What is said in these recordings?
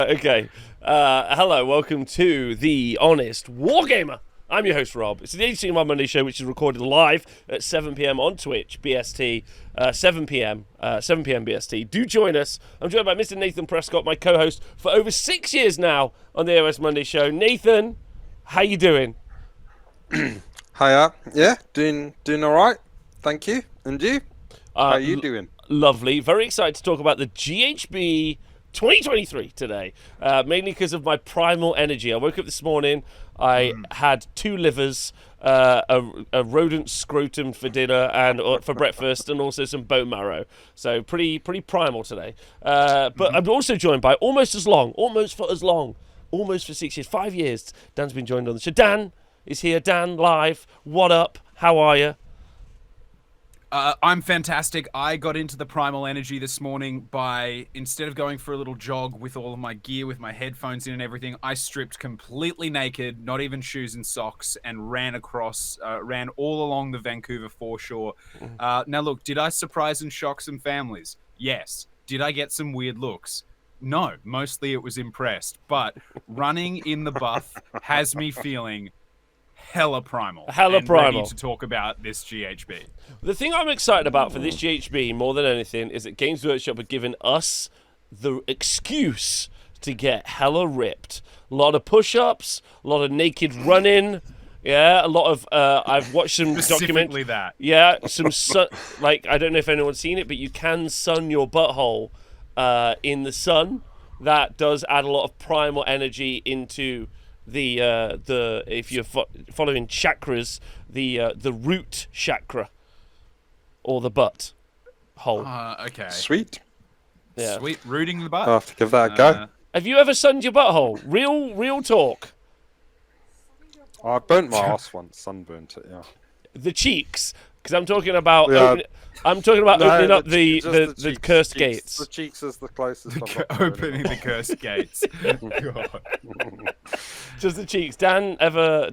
Okay. Hello, welcome to The Honest Wargamer. I'm your host, Rob. It's the AOS Monday show, which is recorded live at 7 p.m. on Twitch, BST, 7 p.m. BST. Do join us. I'm joined by Mr. Nathan Prescott, my co-host for over 6 years now on the AOS Monday show. Nathan, how you doing? Hiya. Yeah, doing all right. Thank you. And you? How are you doing? Lovely. Very excited to talk about the GHB 2023 today, mainly because of my primal energy. I woke up this morning, I had 2 livers, a rodent scrotum for dinner and for breakfast, and also some bone marrow. So pretty primal today. But I'm also joined by almost for 6 years, 5 years, Dan's been joined on the show. Dan is here. Dan, live. What up? How are you? I'm fantastic. I got into the primal energy this morning by, instead of going for a little jog with all of my gear, with my headphones in and everything, I stripped completely naked, not even shoes and socks, and ran all along the Vancouver foreshore. Now look, did I surprise and shock some families? Yes. Did I get some weird looks? No. Mostly it was impressed. But running in the buff has me feeling hella primal. Ready to talk about this GHB. The thing I'm excited about for this GHB more than anything is that Games Workshop have given us the excuse to get hella ripped. A lot of push-ups, a lot of naked running. Yeah, a lot of I've watched some Specifically that. Yeah, some like, I don't know if anyone's seen it, but you can sun your butthole in the sun. That does add a lot of primal energy into the if you're following chakras, the root chakra or the butt hole. Okay. Sweet. Yeah. Sweet. Rooting the butt. I'll have to give that a go. Have you ever sunned your butthole? Real talk. I burnt my ass once. Sunburnt it. Yeah. The cheeks, because I'm talking about. Yeah. Opening up the cursed gates. The cheeks is the closest. Opening the cursed gates. God. Just the cheeks. Dan, ever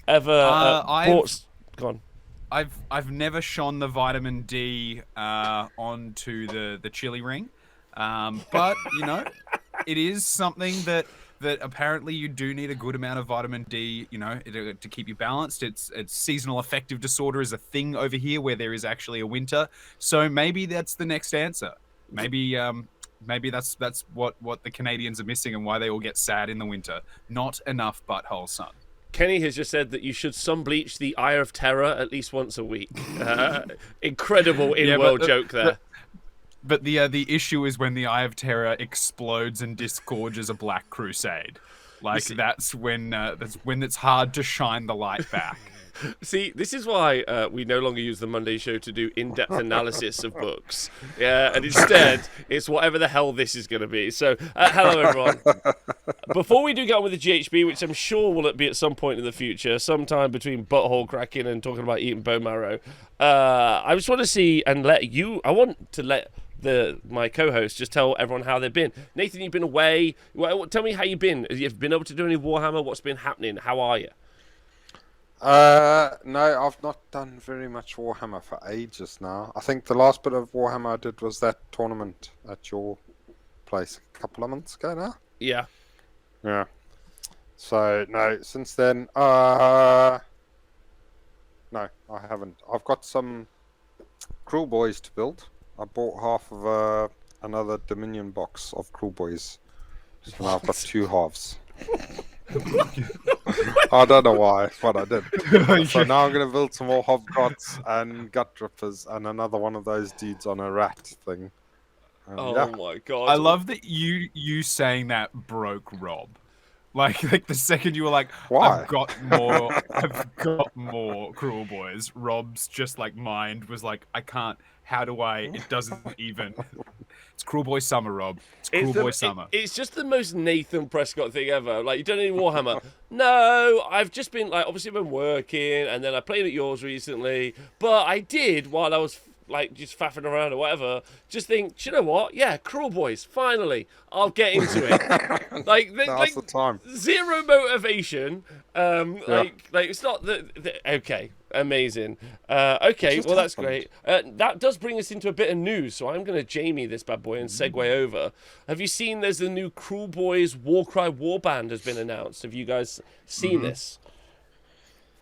bought... Gone. I've never shone the vitamin D onto the chili ring, but you know, it is something that apparently you do need a good amount of vitamin D, you know, to keep you balanced. It's seasonal affective disorder is a thing over here where there is actually a winter. So maybe that's the next answer. Maybe that's what the Canadians are missing and why they all get sad in the winter. Not enough butthole sun. Kenny has just said that you should sun bleach the Eye of Terror at least once a week. Incredible in-world joke there. But the issue is when the Eye of Terror explodes and disgorges a Black Crusade. Like, that's when it's hard to shine the light back. See, this is why we no longer use the Monday show to do in-depth analysis of books. Yeah, and instead, it's whatever the hell this is going to be. So, hello, everyone. Before we do get on with the GHB, which I'm sure will be at some point in the future, sometime between butthole cracking and talking about eating bone marrow, I just want to see and I want to let my co-host just tell everyone how they've been. Nathan, you've been away. Well, tell me how you've been. Have you been able to do any Warhammer? What's been happening? How are you? No, I've not done very much Warhammer for ages now. I think the last bit of Warhammer I did was that tournament at your place a couple of months ago now. Yeah. Yeah. So, no, since then, no, I haven't. I've got some Cruel Boys to build. I bought half of another Dominion box of Cruel Boys. So now I've got 2 halves. I don't know why, but I did. So now I'm going to build some more Hobgots and Gut Drippers and another one of those dudes on a rat thing. My God. I love that you saying that broke Rob. Like the second you were like, why? I've got more Cruel Boys. Rob's just like mind was like, I can't. How do I? It doesn't even. It's Cruel Boy Summer, Rob. It's Cruel Boy Summer. It's just the most Nathan Prescott thing ever. Like, you don't need Warhammer. No, I've just been like, obviously been working, and then I played at yours recently. But I did while I was like just faffing around or whatever. Just think, do you know what? Yeah, Cruel Boys. Finally, I'll get into it. like the time. Zero motivation. Like it's not okay. Amazing. Okay, just well that's happened. great. That does bring us into a bit of news, so I'm going to Jamie this bad boy and segue over. Have you seen there's the new Cruel Boys Warcry Warband has been announced? Have you guys seen this?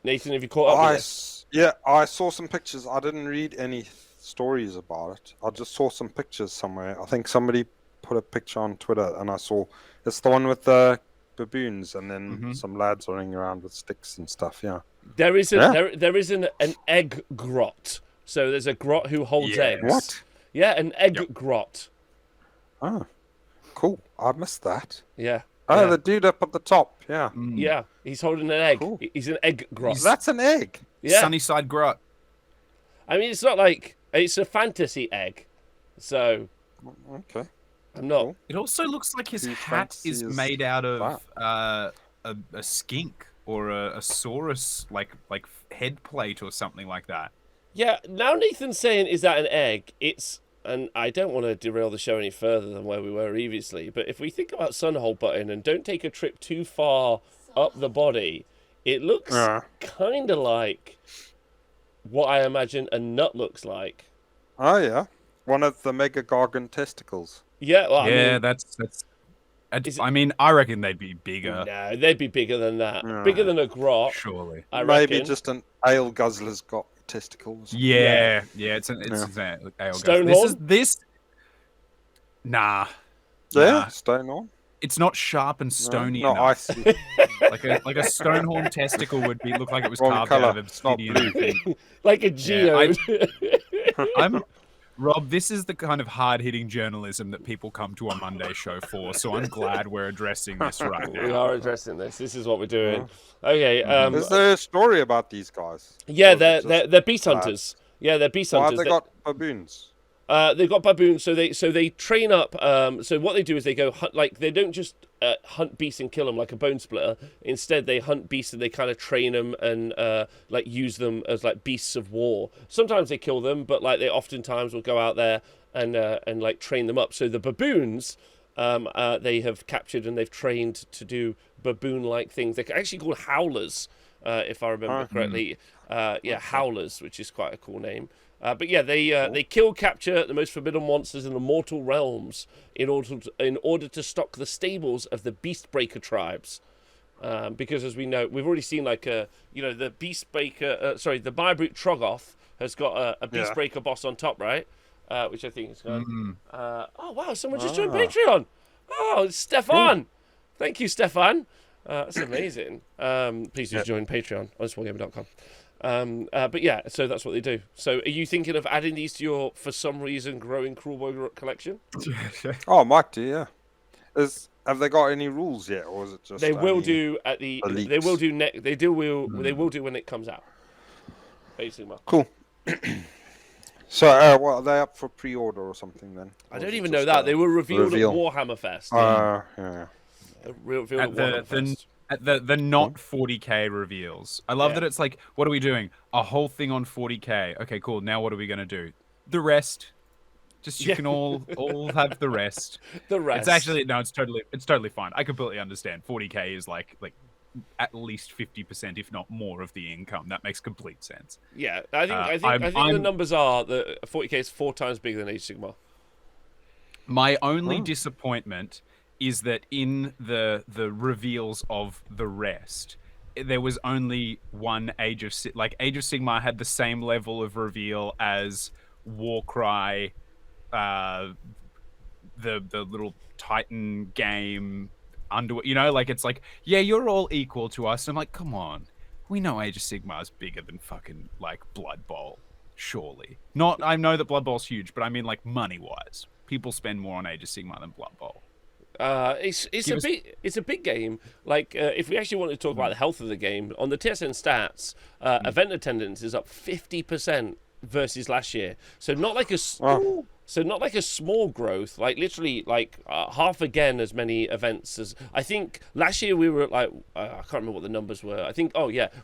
Nathan, have you caught up with this? Yeah, I saw some pictures. I didn't read any stories about it. I just saw some pictures somewhere. I think somebody put a picture on Twitter, and I saw it's the one with the baboons, and then some lads running around with sticks and stuff. Yeah. There is an egg grot. So there's a grot who holds eggs. What? Yeah, an egg grot. Oh, cool. I missed that. Yeah. Oh, yeah. the dude up at the top. Yeah. Yeah, he's holding an egg. Cool. He's an egg grot. That's an egg. Yeah. Sunnyside Grot. I mean, it's not like it's a fantasy egg, so Okay. I'm not. Cool. It also looks like his Who hat is fancies made out of that? a skink or a saurus like head plate or something like that. Yeah. Now Nathan's saying, "Is that an egg?" It's, and I don't want to derail the show any further than where we were previously. But if we think about Sunhold Button and don't take a trip too far up the body, it looks kind of like what I imagine a nut looks like. Oh yeah, one of the Mega Gargan testicles. Yeah. Well, I Yeah, mean, that's. Is it- I mean, I reckon they'd be bigger. no, they'd be bigger than that. Yeah. Bigger than a grot, Surely. I Maybe reckon. just an ale guzzler's got testicles. Yeah, it's an Stonehorn? This. Nah. Yeah, Nah. stone on. It's not sharp and stony Not enough. icy. Like a stonehorn testicle would look like it was Wrong carved colour. out of It's not obsidian. blue. Like a geode. Rob, this is the kind of hard-hitting journalism that people come to a Monday show for, so I'm glad we're addressing this right We now. are addressing this. This is what we're doing. Okay. Is there a story about these guys? Yeah, Or is it just they're beast lads? hunters. Yeah, they're beast Why have hunters. they got baboons? They've got baboons, so they train up. So what they do is they go hunt, like they don't just hunt beasts and kill them like a bone splitter. Instead, they hunt beasts and they kind of train them and like use them as like beasts of war. Sometimes they kill them, but like they oftentimes will go out there and like train them up. So the baboons, they have captured and they've trained to do baboon-like things. They're actually called howlers, if I remember correctly. Yeah, howlers, which is quite a cool name. But yeah, they kill, capture the most forbidden monsters in the mortal realms in order to stock the stables of the Beastbreaker tribes. Because as we know, we've already seen like the Beastbreaker, the Biobrute Troggoth has got a Beastbreaker boss on top, right? Which I think is good. Oh wow, someone just joined Patreon. Oh, it's Stefan. Thank you, Stefan. That's amazing. Please do join Patreon on Wargamer.com. But yeah, so that's what they do. So are you thinking of adding these to your, for some reason, growing Cruel Boy collection? Oh, might do, yeah. Have they got any rules yet, or is it just They will only do at the. elites? They will do They will do when it comes out. Basically, Cool. So, what are they up for pre-order or something then? I Or don't is it even just know that a they were revealed reveal? at Warhammer Fest. Yeah. Revealed at At Warhammer Fest. the not 40k reveals. I love Yeah. that it's like, what are we doing? A whole thing on 40k. Okay, cool. Now what are we gonna do? The rest. Just you can all have the rest. The rest. It's actually no, it's totally fine. I completely understand. 40k is like at least 50%, if not more, of the income. That makes complete sense. Yeah, I think the I'm- numbers are that 40k is 4 times bigger than Age of Sigmar. My only disappointment is that in the reveals of the rest, there was only one Age of Sigmar had the same level of reveal as Warcry, the little Titan game it's like, yeah, you're all equal to us. I'm like, come on, we know Age of Sigmar is bigger than fucking like Blood Bowl, surely. Not, I know that Blood Bowl's huge, but I mean like money wise, people spend more on Age of Sigmar than Blood Bowl. It's a big game. Like if we actually want to talk about the health of the game, on the TSN stats, event attendance is up 50% versus last year. So not like a small growth. Like literally like half again as many events as I think last year we were at like I can't remember what the numbers were. I think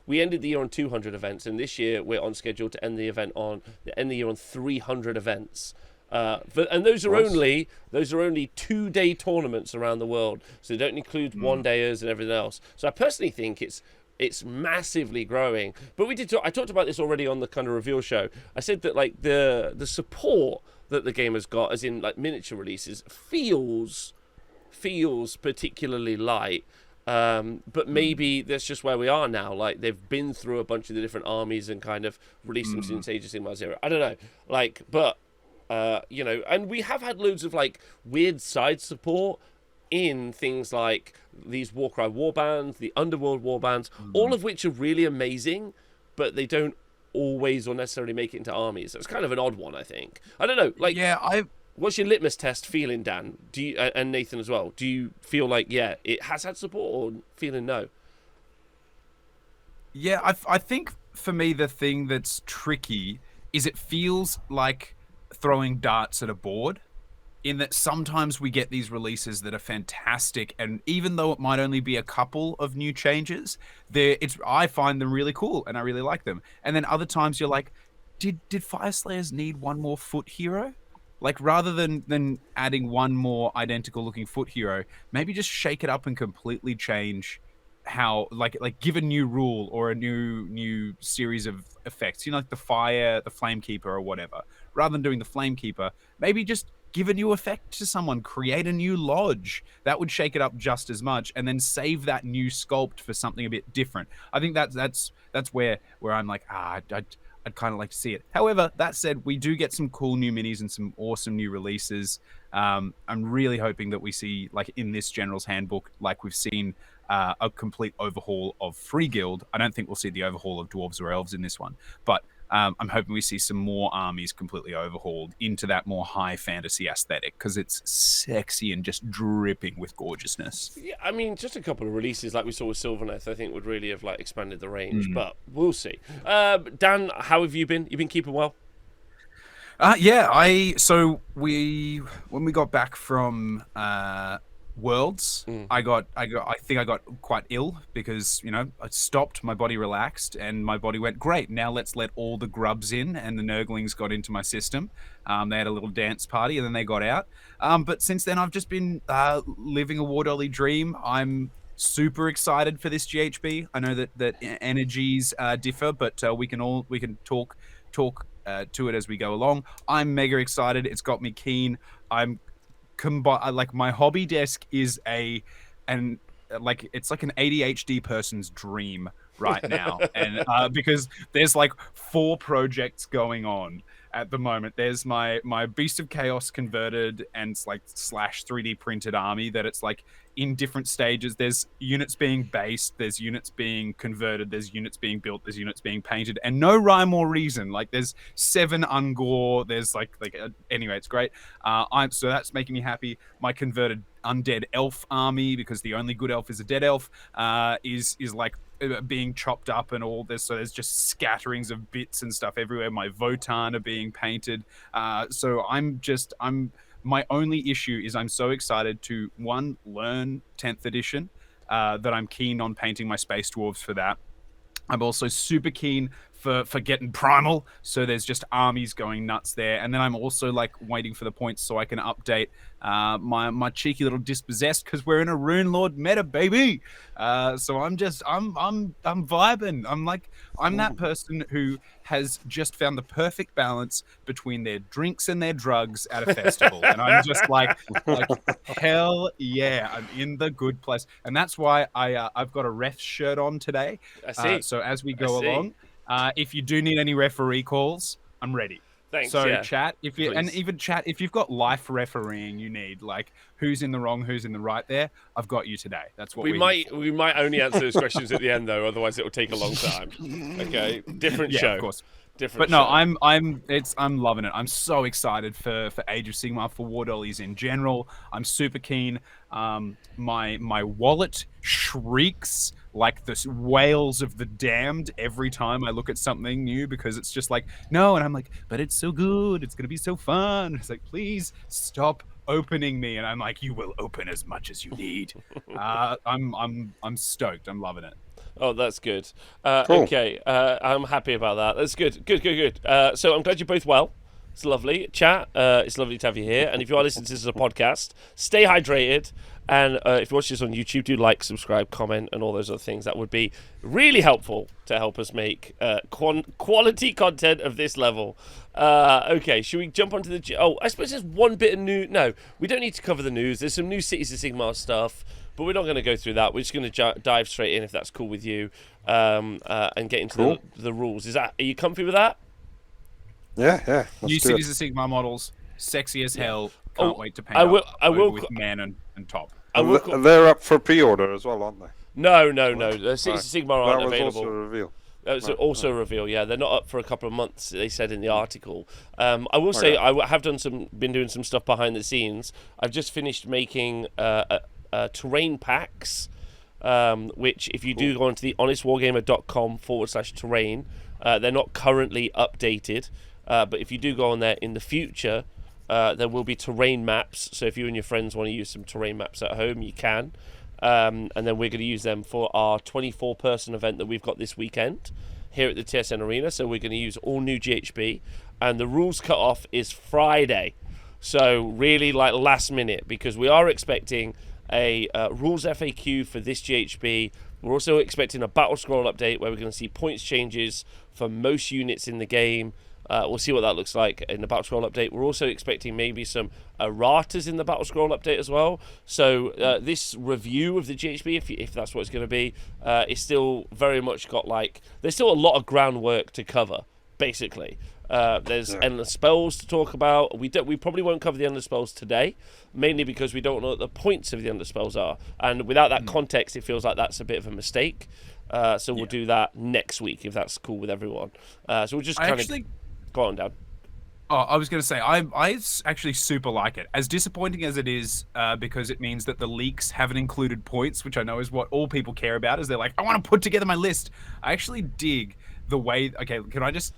we ended the year on 200 events, and this year we're on schedule to end the year on 300 events. And those are only 2-day tournaments around the world, so they don't include 1-dayers and everything else. So I personally think it's it's massively growing. But I talked about this already on the kind of reveal show. I said that like the support that the game has got, as in like miniature releases, feels particularly light. But maybe that's just where we are now. Like, they've been through a bunch of the different armies and kind of released them since Age of Sigmar 0. I don't know. Like, but, you know, and we have had loads of, like, weird side support in things like these Warcry warbands, the Underworld warbands, all of which are really amazing, but they don't always or necessarily make it into armies. So it's kind of an odd one, I think. I don't know. Like, yeah, what's your litmus test feeling, Dan? Do you, and Nathan as well? Do you feel like, yeah, it has had support, or feeling no? Yeah, I think for me the thing that's tricky is it feels like throwing darts at a board, in that sometimes we get these releases that are fantastic, and even though it might only be a couple of new changes, I find them really cool and I really like them. And then other times you're like, did Fyreslayers need one more foot hero? Like, rather than adding one more identical looking foot hero, maybe just shake it up and completely change how, like give a new rule or a new series of effects, you know, like the fire, the Flamekeeper or whatever. Rather than doing the Flamekeeper, maybe just give a new effect to someone, create a new lodge. That would shake it up just as much, and then save that new sculpt for something a bit different. I think that's where I'm like, I'd kind of like to see it. However, that said, we do get some cool new minis and some awesome new releases. I'm really hoping that we see, like in this General's Handbook, like we've seen a complete overhaul of Free Guild. I don't think we'll see the overhaul of Dwarves or Elves in this one, but I'm hoping we see some more armies completely overhauled into that more high fantasy aesthetic, because it's sexy and just dripping with gorgeousness. Yeah, I mean, just a couple of releases like we saw with Sylvaneth, I think would really have like expanded the range, but we'll see. Dan, how have you been? You've been keeping well? Yeah, when we got back from Worlds, I think I got quite ill because, you know, I stopped, my body relaxed, and my body went, great, now let's let all the grubs in, and the Nurglings got into my system. They had a little dance party and then they got out. But since then I've just been living a War Dolly dream. I'm super excited for this GHB. I know that energies differ, but we can talk to it as we go along. I'm mega excited. It's got me keen. Like, my hobby desk is it's like an ADHD person's dream right now, and because there's like 4 projects going on at the moment. There's my Beast of Chaos converted and like / 3D printed army that it's like in different stages. There's units being based, there's units being converted, there's units being built, there's units being painted, and no rhyme or reason. Like, there's 7 Ungor, there's anyway, it's great. So that's making me happy. My converted undead elf army, because the only good elf is a dead elf, is like being chopped up and all this, so there's just scatterings of bits and stuff everywhere. My Votan are being painted, so my only issue is I'm so excited to learn 10th edition, that I'm keen on painting my space dwarves for that. I'm also super keen for getting Primal, so there's just armies going nuts there. And then I'm also like waiting for the points so I can update my cheeky little Dispossessed, because we're in a Rune Lord meta, baby. So I'm vibing. I'm that person who has just found the perfect balance between their drinks and their drugs at a festival. And I'm just like hell yeah, I'm in the good place. And that's why I've got a ref shirt on today. I see. So as we go along, if you do need any referee calls, I'm ready. Thanks. So yeah. chat, if you've got life refereeing you need, like who's in the wrong, who's in the right there, I've got you today. That's what we might only answer those questions at the end though, otherwise it will take a long time. Okay, different show. Of course. Different but no, show. I'm loving it. I'm so excited for Age of Sigmar, for War Dollies in general. I'm super keen. My wallet shrieks like the wails of the damned every time I look at something new, because it's just like, no, and I'm like, but it's so good, it's gonna be so fun. It's like, please stop opening me, and I'm like, you will open as much as you need. I'm stoked. I'm loving it. Oh, that's good. Cool. Okay, I'm happy about that. That's good. Good. So I'm glad you're both well. It's lovely. Chat, it's lovely to have you here. And if you are listening to this as a podcast, stay hydrated. And if you watch this on YouTube, do like, subscribe, comment, and all those other things. That would be really helpful to help us make quality content of this level. Okay, should we jump onto the... Oh, I suppose there's one bit of news. No, we don't need to cover the news. There's some new Cities of Sigmar stuff, but we're not going to go through that. We're just going to dive straight in, if that's cool with you, and get into the rules. Are you comfy with that? Yeah. New Cities of Sigmar models, sexy as hell. Can't wait to paint I will with man and top. They're up for pre-order as well, aren't they? No. The Cities of Sigmar aren't that was available. Also a reveal. It's also a reveal. Yeah, they're not up for a couple of months. They said in the article. I will say I have been doing some stuff behind the scenes. I've just finished making terrain packs, which if you do go onto the honestwargamer.com/terrain, they're not currently updated, but if you do go on there in the future, there will be terrain maps. So if you and your friends want to use some terrain maps at home, you can. And then we're going to use them for our 24-person event that we've got this weekend here at the TSN Arena. So we're going to use all new GHB, and the rules cut-off is Friday. So really like last minute, because we are expecting a rules FAQ for this GHB. We're also expecting a battle scroll update where we're going to see points changes for most units in the game. We'll see what that looks like in the battle scroll update. We're also expecting maybe some erratas in the battle scroll update as well. So this review of the GHB, if that's what it's going to be, is still very much got there's still a lot of groundwork to cover, basically. There's endless spells to talk about. We probably won't cover the endless spells today, mainly because we don't know what the points of the endless spells are, and without that context, it feels like that's a bit of a mistake. So we'll do that next week if that's cool with everyone. So we'll just kind of go on, Dan. Oh, I was going to say, I actually super like it. As disappointing as it is, because it means that the leaks haven't included points, which I know is what all people care about, is they're like, I want to put together my list. I actually dig the way... Okay, can I just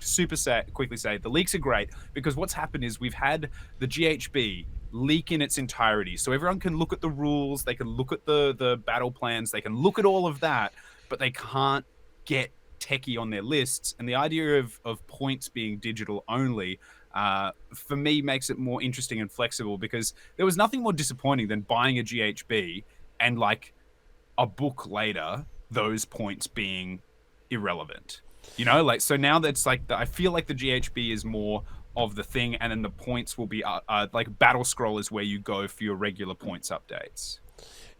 quickly say, the leaks are great, because what's happened is we've had the GHB leak in its entirety, so everyone can look at the rules, they can look at the battle plans, they can look at all of that, but they can't get techie on their lists. And the idea of points being digital only, for me, makes it more interesting and flexible, because there was nothing more disappointing than buying a GHB and like a book later those points being irrelevant, so now that's I feel like the GHB is more of the thing, and then the points will be like battle scroll is where you go for your regular points updates.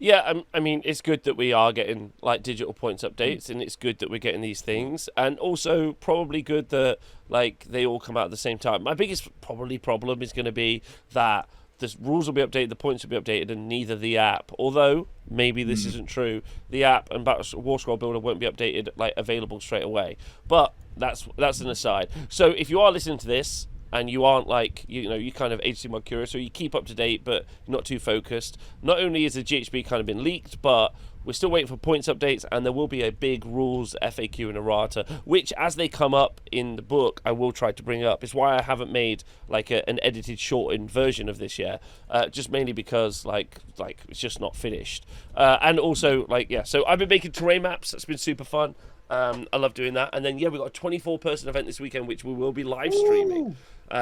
Yeah, I mean, it's good that we are getting digital points updates, and it's good that we're getting these things, and also probably good that they all come out at the same time. My biggest problem is going to be that the rules will be updated, the points will be updated, and neither the app. Although maybe this isn't true, the app and War Scroll Builder won't be updated available straight away. But that's an aside. So if you are listening to this, and you aren't you kind of HTML curious, or you keep up to date but not too focused, not only is the GHB kind of been leaked, but we're still waiting for points updates, and there will be a big rules FAQ and errata, which as they come up in the book, I will try to bring up. It's why I haven't made an edited shortened version of this yet, just mainly because it's just not finished. And also so I've been making terrain maps. That's been super fun. I love doing that. And then we've got a 24-person event this weekend, which we will be live streaming.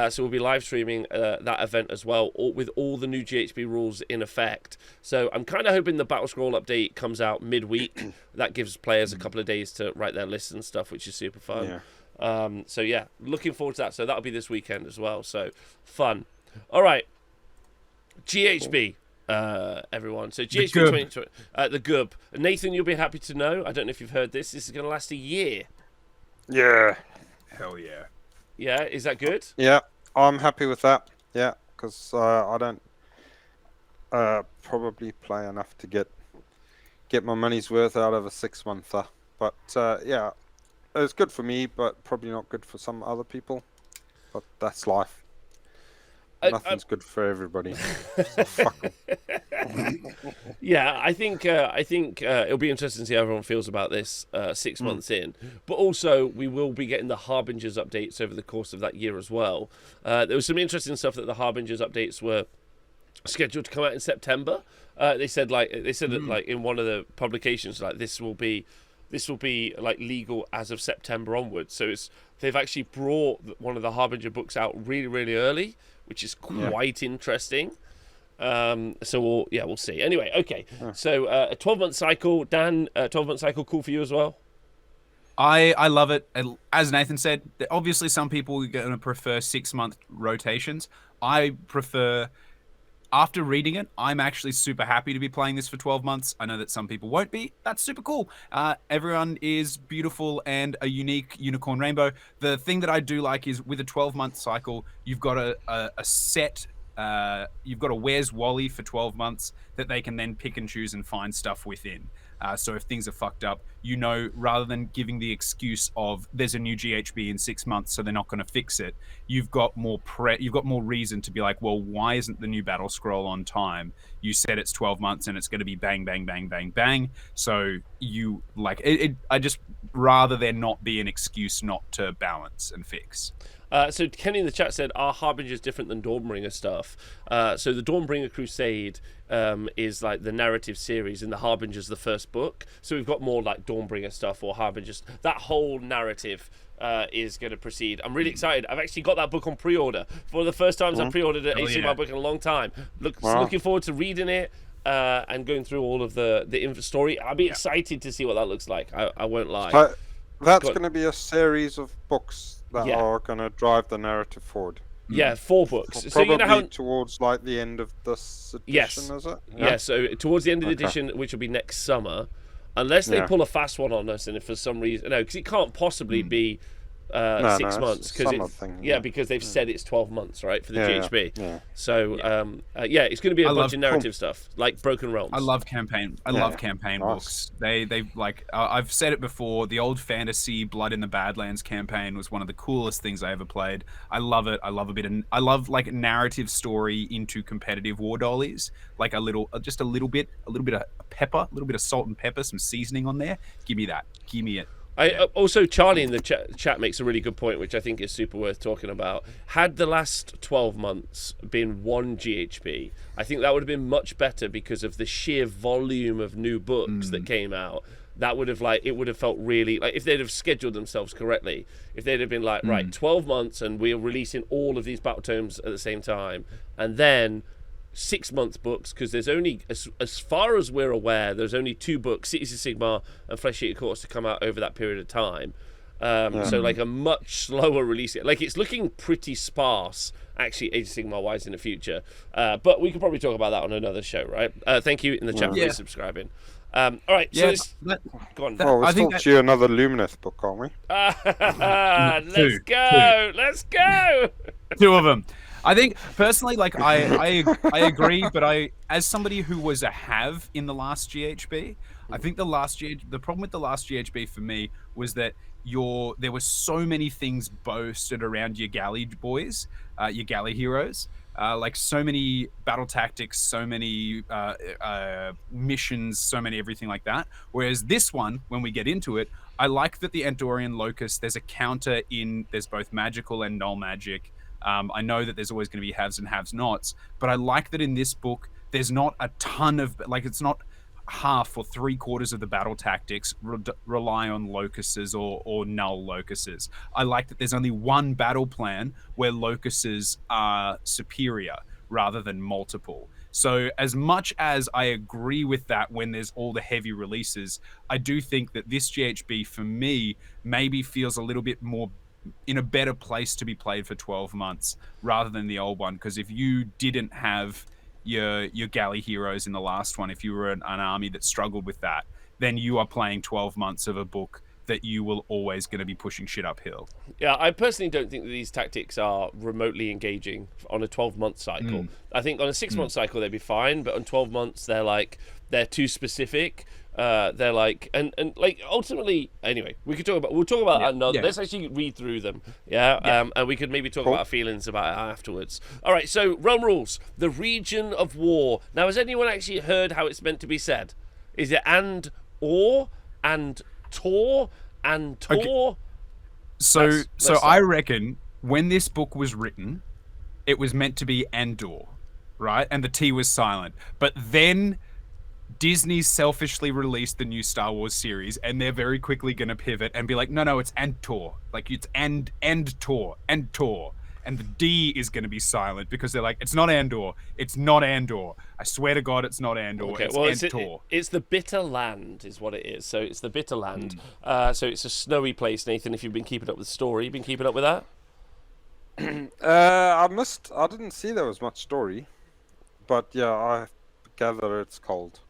So we'll be live streaming that event as well, with all the new GHB rules in effect. So I'm kind of hoping the Battle Scroll update comes out midweek. That gives players a couple of days to write their lists and stuff, which is super fun. Yeah. Looking forward to that. So that'll be this weekend as well. So fun. All right. GHB. Everyone. So GHB 2020, the GUB. Nathan, you'll be happy to know, I don't know if you've heard this is going to last a year. Yeah. Hell yeah. Yeah, is that good? Yeah, I'm happy with that. Yeah, because I don't probably play enough to get my money's worth out of a 6-monther. But yeah, it's good for me, but probably not good for some other people. But that's life. Nothing's good for everybody. So fuck 'em. Yeah, I think it'll be interesting to see how everyone feels about this 6 months in. But also, we will be getting the Harbingers updates over the course of that year as well. There was some interesting stuff that the Harbingers updates were scheduled to come out in September. They said that in one of the publications, this will be legal as of September onwards. So they've actually brought one of the Harbinger books out really, really early, which is quite interesting. So we'll see. Anyway, okay. So a 12-month cycle, Dan. 12-month cycle, cool for you as well? I love it. As Nathan said, obviously some people are going to prefer 6-month rotations. I prefer, after reading it, I'm actually super happy to be playing this for 12 months. I know that some people won't be. That's super cool. Everyone is beautiful and a unique unicorn rainbow. The thing that I do like is with a 12-month cycle, you've got a set, you've got a Where's Wally for 12 months that they can then pick and choose and find stuff within. So if things are fucked up, rather than giving the excuse of there's a new GHB in 6 months, so they're not going to fix it, you've got more reason to be like, well, why isn't the new battle scroll on time? You said it's 12 months and it's going to be bang, bang, bang, bang, bang. So you like it. I just rather there not be an excuse not to balance and fix. So Kenny in the chat said, "Are Harbingers different than Dawnbringer stuff?" So the Dawnbringer Crusade is like the narrative series, and the Harbinger's the first book. So we've got more like Dawnbringer stuff or Harbingers. That whole narrative is going to proceed. I'm really excited. I've actually got that book on pre-order. For the first time I've pre-ordered an ACMR book in a long time. Looking forward to reading it and going through all of the story. I'll be excited to see what that looks like. I won't lie. So that's going to be a series of books that are going to drive the narrative forward. Yeah, 4 books. Probably so you know how towards like the end of this edition, is it? Yeah, so towards the end of the edition, which will be next summer, unless they pull a fast one on us, and if for some reason, because it can't possibly be 6 months, because they've said it's 12 months, right, for the GHB. Yeah. So it's going to be a bunch of narrative stuff like Broken Realms. I love campaign. I love campaign books. They like I've said it before. The old fantasy Blood in the Badlands campaign was one of the coolest things I ever played. I love it. I love like narrative story into competitive war dollies. Like a little bit of pepper, a little bit of salt and pepper, some seasoning on there. Give me that. Give me it. Also, Charlie in the chat makes a really good point, which I think is super worth talking about. Had the last 12 months been one GHB, I think that would have been much better because of the sheer volume of new books that came out. That would have it would have felt really like if they'd have scheduled themselves correctly. If they'd have been like, right, 12 months and we're releasing all of these battle tomes at the same time, and then 6-month books, because there's only, as far as we're aware, there's only 2 books, Cities of Sigmar and Flesh Eater Courts, to come out over that period of time. So like a much slower release. Like it's looking pretty sparse, actually, Age of Sigmar wise in the future. But we could probably talk about that on another show, right? Thank you in the chat for subscribing. All right, so go on. Well, we're still due another Lumineth book, aren't we? Let's go! Let's go! 2 of them. I think personally, like I agree, but as somebody who was a have in the last GHB, I think the problem with the last GHB for me was that there were so many things boasted around your galley boys, your galley heroes, like so many battle tactics, so many missions, so many everything like that. Whereas this one, when we get into it, I like that the Andorian Locus, there's a counter there's both magical and null magic. I know that there's always going to be haves and have-nots, but I like that in this book, there's not a ton of, like, it's not half or 3/4 of the battle tactics rely on locuses or null locuses. I like that there's only one battle plan where locuses are superior rather than multiple. So as much as I agree with that when there's all the heavy releases, I do think that this GHB for me maybe feels a little bit more in a better place to be played for 12 months rather than the old one. Because if you didn't have your galley heroes in the last one, if you were an army that struggled with that, then you are playing 12 months of a book that you will always going to be pushing shit uphill. Yeah, I personally don't think that these tactics are remotely engaging on a 12-month cycle. I think on a 6-month cycle they'd be fine, but on 12 months they're too specific. They're like, and like ultimately, anyway, we'll talk about that another. Let's actually read through them, and we could maybe talk about our feelings about it afterwards. All right, so Realm Rules, the region of war. Now, has anyone actually heard how it's meant to be said? Is it and or and tor and tor? Okay. So I reckon when this book was written, it was meant to be Andor, right? And the T was silent, but then Disney selfishly released the new Star Wars series, and they're very quickly going to pivot and be like, no, it's Andor. Like, it's and Tor. and the D is going to be silent because they're like, it's not Andor. It's not Andor. I swear to God, it's not Andor. Okay, it's well, Andor. it's the Bitter Land, is what it is. So it's the Bitter Land. So it's a snowy place, Nathan. If you've been keeping up with the story, you've been keeping up with that. I didn't see there was much story, but yeah, I gather it's cold.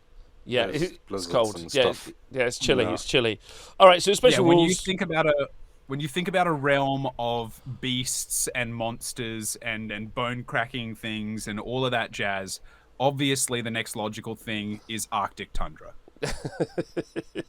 Yeah, There's it's blizzards cold. and Yeah, stuff. yeah, it's chilly. Yeah. It's chilly. All right, so special when rules. you think about a realm of beasts and monsters and bone cracking things and all of that jazz, obviously the next logical thing is Arctic tundra.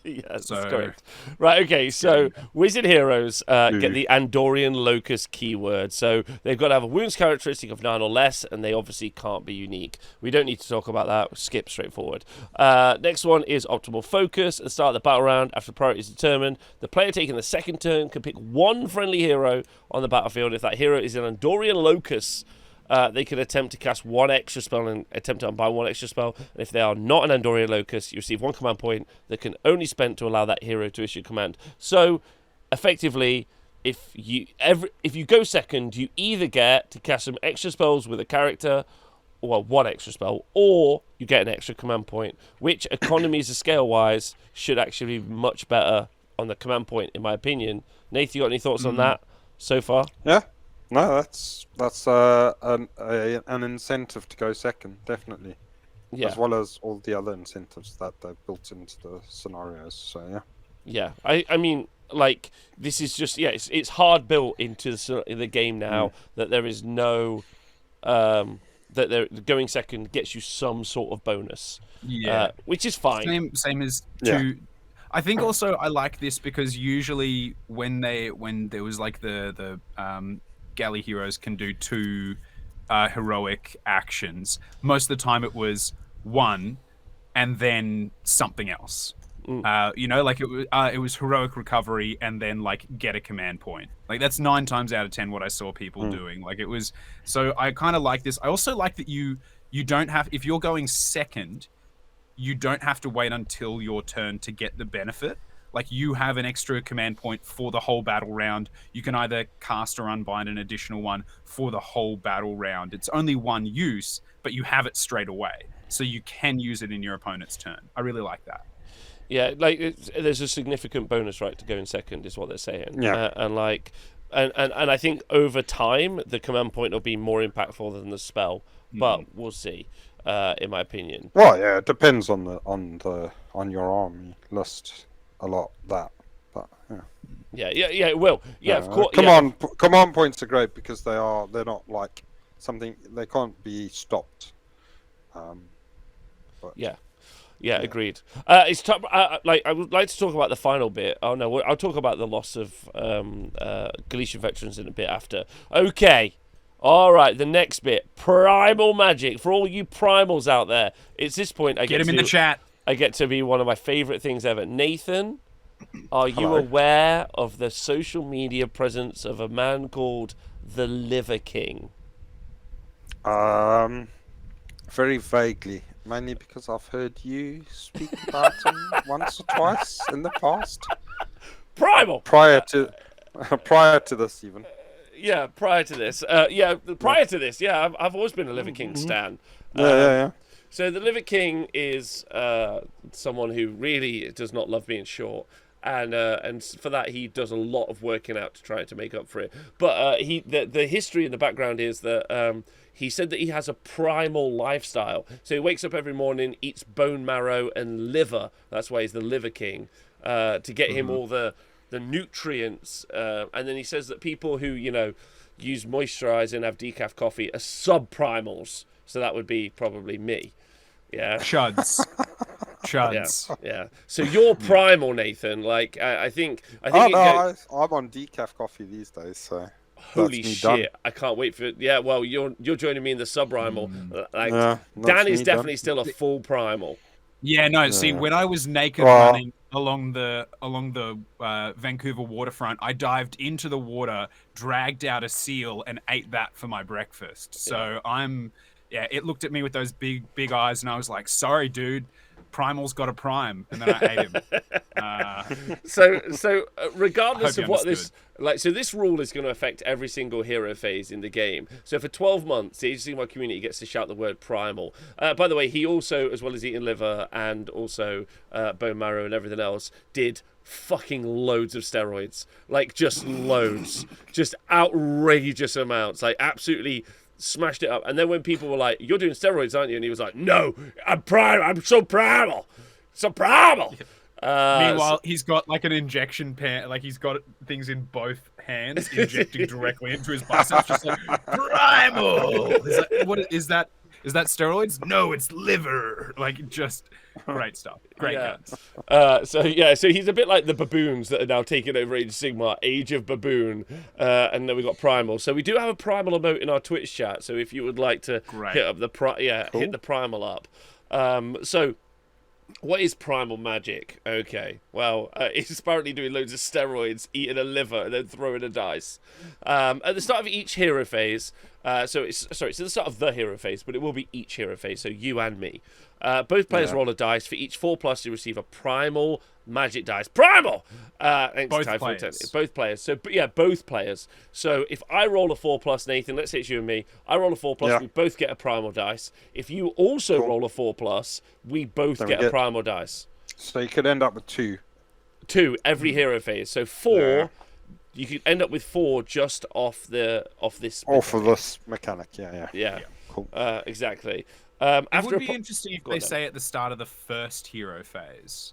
Yes, So- that's correct. Right, okay, so Wizard Heroes get the Andorian Locus keyword. So they've got to have a wounds characteristic of 9 or less, and they obviously can't be unique. We don't need to talk about that. Skip straight forward. Next one is optimal focus. At the start of the battle round, after priority is determined, the player taking the second turn can pick one friendly hero on the battlefield. If that hero is an Andorian Locus, they can attempt to cast one extra spell and attempt to unbind one extra spell. And if they are not an Andorian Locus, you receive one command point that can only spend to allow that hero to issue command. So, effectively, if you go second, you either get to cast some extra spells with a character, or one extra spell, or you get an extra command point, which economies of scale-wise should actually be much better on the command point, in my opinion. Nath, you got any thoughts on that so far? Yeah. No, that's an incentive to go second, definitely. Yeah. As well as all the other incentives that they've built into the scenarios. So yeah. Yeah, I mean, like, this is just, yeah, it's hard built into the game now that there is no, that going second gets you some sort of bonus. Yeah. Which is fine. Same as Yeah. two. I think also I like this because usually when there was like the galley heroes can do two heroic actions, most of the time it was one and then something else. Like it was heroic recovery and then like get a command point. Like that's 9 times out of 10 what I saw people doing. Like it was, so I kind of like this. I also like that you don't have, if you're going second, you don't have to wait until your turn to get the benefit. Like you have an extra command point for the whole battle round. You can either cast or unbind an additional one for the whole battle round. It's only one use, but you have it straight away. So you can use it in your opponent's turn. I really like that. Yeah, like there's a significant bonus right to go in second, is what they're saying. Yeah. And I think over time the command point will be more impactful than the spell, but we'll see. In my opinion. Well, yeah, it depends on your army list a lot. But yeah. Yeah, it will. Yeah, of course. Command points are great because they're not like something, they can't be stopped. Yeah, agreed. It's tough. Like I would like to talk about the final bit. Oh no, I'll talk about the loss of Galician veterans in a bit after. Okay. All right, the next bit, Primal Magic. For all you Primals out there, it's this point I Get him in the chat. I get to be one of my favourite things ever. Nathan, are you Hello. aware of the social media presence of a man called the Liver King? Very vaguely, mainly because I've heard you speak about him once or twice in the past. Primal. Prior to this, even. Yeah, prior to this. I've always been a Liver King stan. Yeah. So the Liver King is someone who really does not love being short, and for that he does a lot of working out to try to make up for it. But the history in the background is that he said that he has a primal lifestyle. So he wakes up every morning, eats bone marrow and liver. That's why he's the Liver King, to get him all the nutrients, and then he says that people who use moisturizer and have decaf coffee are sub-primals, so that would be probably me. Yeah, Chuds. yeah. So you're primal, Nathan. Like I think I'm on decaf coffee these days, so holy that's me shit, done. I can't wait for it. Yeah, well you're joining me in the sub-primal. Like Yeah, Dan that's is me definitely done. still a full primal. Yeah, no. See, when I was naked Well- running along the Vancouver waterfront, I dived into the water, dragged out a seal, and ate that for my breakfast. So it looked at me with those big eyes, and I was like, "Sorry, dude, Primal's got a prime," and then I ate him. So regardless I of hope what you this Like, so this rule is going to affect every single hero phase in the game. So for 12 months, the Age of Sigmar community gets to shout the word primal. By the way, he also, as well as eating liver and also bone marrow and everything else, did fucking loads of steroids. Like, just loads. Just outrageous amounts. Like, absolutely smashed it up. And then when people were like, "You're doing steroids, aren't you?" And he was like, "No, I'm primal. I'm so primal. So primal." Meanwhile, he's got like an injection pen, like he's got things in both hands injecting directly into his biceps, just like primal. What is that? Is that steroids? No, it's liver. Like, just great stuff. Great guns. So he's a bit like the baboons that are now taking over Age of Sigmar, Age of Baboon, and then we got Primal. So we do have a Primal emote in our Twitch chat. So if you would like to hit up the hit the Primal up. So. What is primal magic? Okay, well, he's apparently doing loads of steroids, eating a liver, and then throwing a dice. At the start of each hero phase, so it's the start of the hero phase, but it will be each hero phase, so you and me. Both players roll a dice. For each 4+, you receive a primal magic dice. Primal! Both players. Both players. So, both players. So, if I roll a 4+, Nathan, let's say it's you and me. I roll a 4+, we both get a primal dice. If you also roll a 4+, we both get a primal dice. So you could end up with 2. 2 every hero phase. So 4, you could end up with 4 just off this. Off of this mechanic, Yeah. Cool. Exactly. It would be interesting if they say at the start of the first hero phase,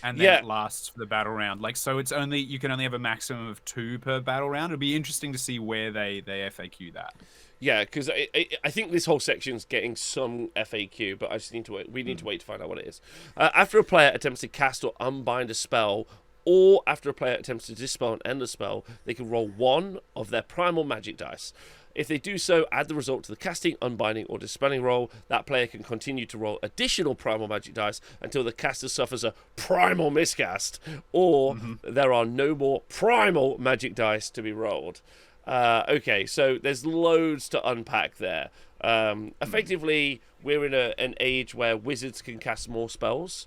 and then it lasts for the battle round. Like, so it's only you can only have a maximum of 2 per battle round. It'd be interesting to see where they FAQ that. Yeah, because I think this whole section's getting some FAQ, but I just need to wait. We need to wait to find out what it is. After a player attempts to cast or unbind a spell, or after a player attempts to dispel and end a spell, they can roll 1 of their primal magic dice. If they do so, add the result to the casting, unbinding, or dispelling roll. That player can continue to roll additional primal magic dice until the caster suffers a primal miscast, or there are no more primal magic dice to be rolled. Okay, so there's loads to unpack there. Effectively, we're in an age where wizards can cast more spells,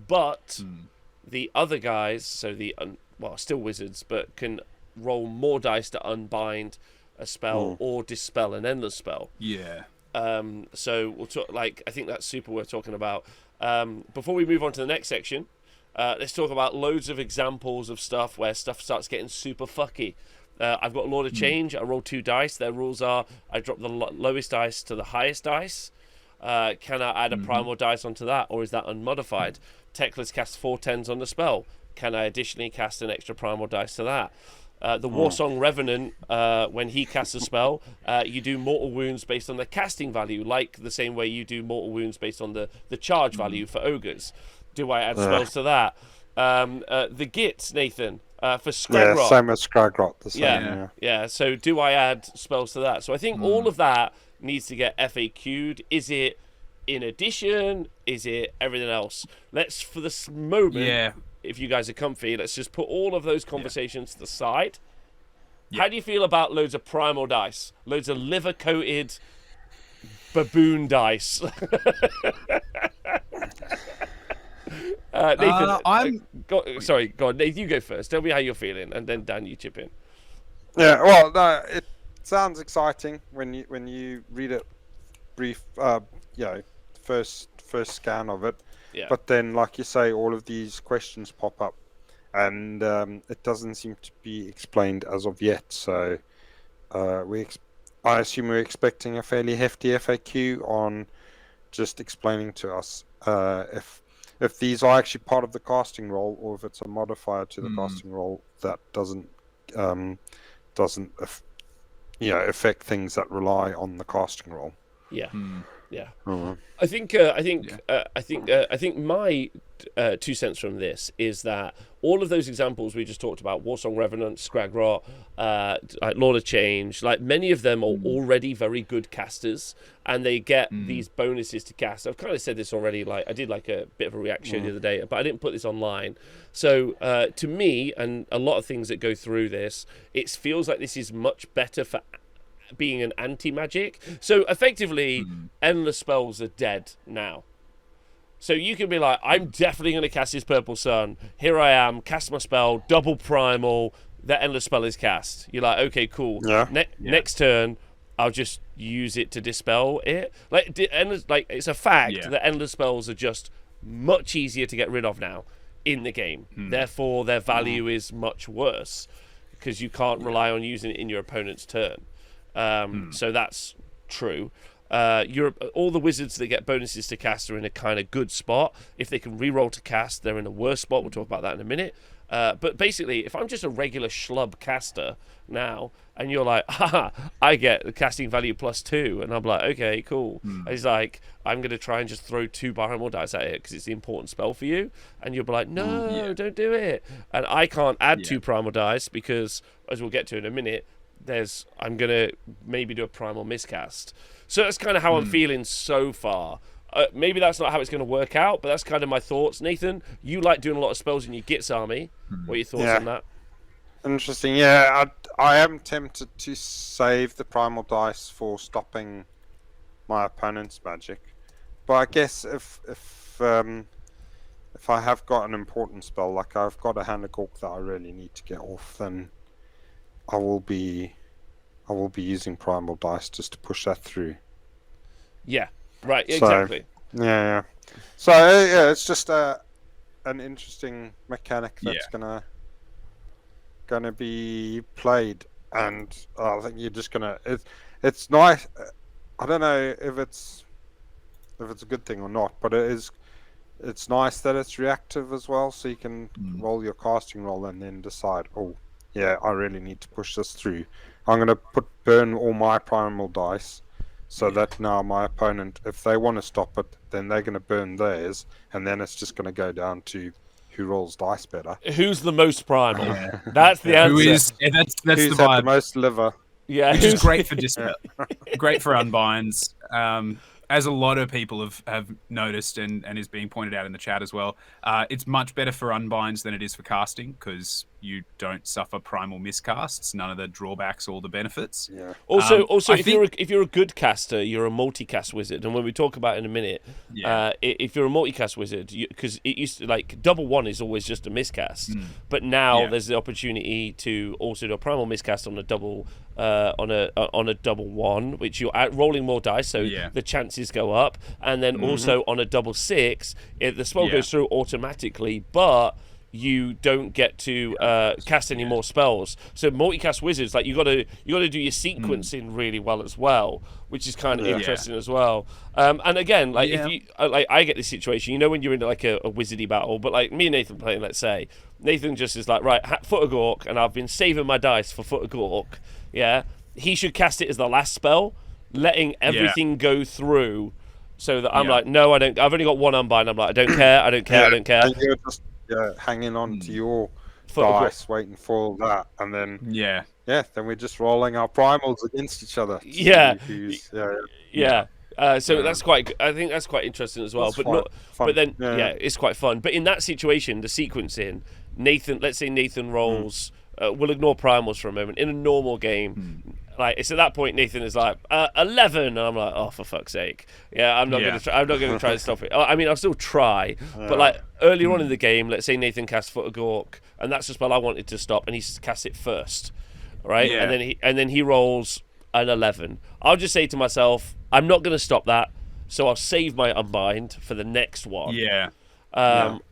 but the other guys, so still wizards, but can roll more dice to unbind a spell or dispel an endless spell. Yeah. So we'll talk. Like, I think that's super worth talking about. Before we move on to the next section, let's talk about loads of examples of stuff where stuff starts getting super fucky. I've got Lord of Change. I roll 2 dice. Their rules are: I drop the lowest dice to the highest dice. Can I add a primal dice onto that, or is that unmodified? Teclis casts 4 10s on the spell. Can I additionally cast an extra primal dice to that? The Warsong Revenant, when he casts a spell, you do mortal wounds based on the casting value, like the same way you do mortal wounds based on the charge value for ogres. Do I add spells to that? The Gits, Nathan, for Scragrot. Yeah, same as Scragrot. The same, yeah. So do I add spells to that? So I think all of that needs to get FAQ'd. Is it in addition? Is it everything else? Let's, for this moment, if you guys are comfy, let's just put all of those conversations to the side. How do you feel about loads of primal dice? Loads of liver-coated baboon dice? Nathan, sorry, go on. Nathan, you go first. Tell me how you're feeling, and then Dan, you chip in. Yeah, well, no, it sounds exciting when you read it brief, first scan of it. Yeah. But then, like you say, all of these questions pop up, and it doesn't seem to be explained as of yet. So I assume we're expecting a fairly hefty FAQ on just explaining to us if these are actually part of the casting role, or if it's a modifier to the casting role that doesn't affect things that rely on the casting role. Yeah. Yeah, Mhm. I think my 2 cents from this is that all of those examples we just talked about, Warsong Revenant, Scragrot, like Lord of Change, like many of them are already very good casters, and they get these bonuses to cast. I've kind of said this already. Like, I did like a bit of a reaction the other day, but I didn't put this online. So to me, and a lot of things that go through this, it feels like this is much better for being an anti-magic. So effectively, endless spells are dead now. So you can be like, I'm definitely going to cast this Purple Sun. Here I am, cast my spell, double primal, the endless spell is cast. You're like, okay, cool. Yeah. Next turn, I'll just use it to dispel it. Like it's a fact that endless spells are just much easier to get rid of now in the game. Therefore, their value is much worse because you can't rely on using it in your opponent's turn. So that's true. All the wizards that get bonuses to cast are in a kind of good spot. If they can reroll to cast, they're in a worse spot. We'll talk about that in a minute. But basically, if I'm just a regular schlub caster now, and you're like, haha, I get the casting value +2, and I'm like, okay, cool. And he's like, I'm going to try and just throw 2 Primal dice at it because it's the important spell for you. And you'll be like, no, don't do it. And I can't add 2 Primal dice because, as we'll get to in a minute, I'm going to maybe do a Primal miscast. So that's kind of how I'm feeling so far. Maybe that's not how it's going to work out, but that's kind of my thoughts. Nathan, you like doing a lot of spells in your Gits army. What are your thoughts on that? Interesting. Yeah, I am tempted to save the Primal dice for stopping my opponent's magic. But I guess if I have got an important spell, like I've got a Hand of Gork that I really need to get off, then I will be using Primal dice just to push that through. Yeah, right, exactly. Yeah. So yeah, it's just an interesting mechanic that's gonna be played, and I think you're just gonna. It's nice. I don't know if it's a good thing or not, but it's nice that it's reactive as well, so you can roll your casting roll and then decide, oh yeah, I really need to push this through. I'm going to burn all my Primal dice so that now my opponent, if they want to stop it, then they're going to burn theirs, and then it's just going to go down to who rolls dice better. Who's the most Primal? That's the answer. That's who's the had vibe. the most liver? Yeah, Which is great for dispel, great for unbinds. As a lot of people have noticed and is being pointed out in the chat as well, it's much better for unbinds than it is for casting because you don't suffer primal miscasts, none of the drawbacks or the benefits. Yeah. Also, if you're a good caster, you're a multicast wizard, and when we talk about it in a minute, if you're a multicast wizard, because it used to like double one is always just a miscast, but now there's the opportunity to also do a primal miscast on a double on a double one, which you're rolling more dice, so the chances go up, and then also on a double 6, the spell goes through automatically, but you don't get to cast any more spells. So multicast wizards, like you got to do your sequencing really well as well, which is kind of interesting as well. And again, like if you I get this situation, you know, when you're in like a wizardy battle, but like me and Nathan playing, let's say Nathan just is like, right, Foot of Gork, and I've been saving my dice for Foot of Gork. Yeah, he should cast it as the last spell, letting everything go through, so that I'm like, no, I don't. I've only got one unbind. I'm like, I don't care. I don't care. I don't care. And you're just hanging on to your dice, waiting for that, and then then we're just rolling our primals against each other. So that's quite. I think that's quite interesting as well. That's but then it's quite fun. But in that situation, the sequencing, Nathan. Let's say Nathan rolls. We'll ignore primals for a moment. In a normal game, like it's at that point, Nathan is like 11, and I'm like, oh, for fuck's sake, I'm not gonna try. I'm not gonna try to stop it. I mean, I'll still try, but like earlier on in the game, let's say Nathan casts Foot of Gork, and that's the spell I wanted to stop, and he casts it first, right? And then he rolls an 11. I'll just say to myself, I'm not gonna stop that, so I'll save my unbind for the next one.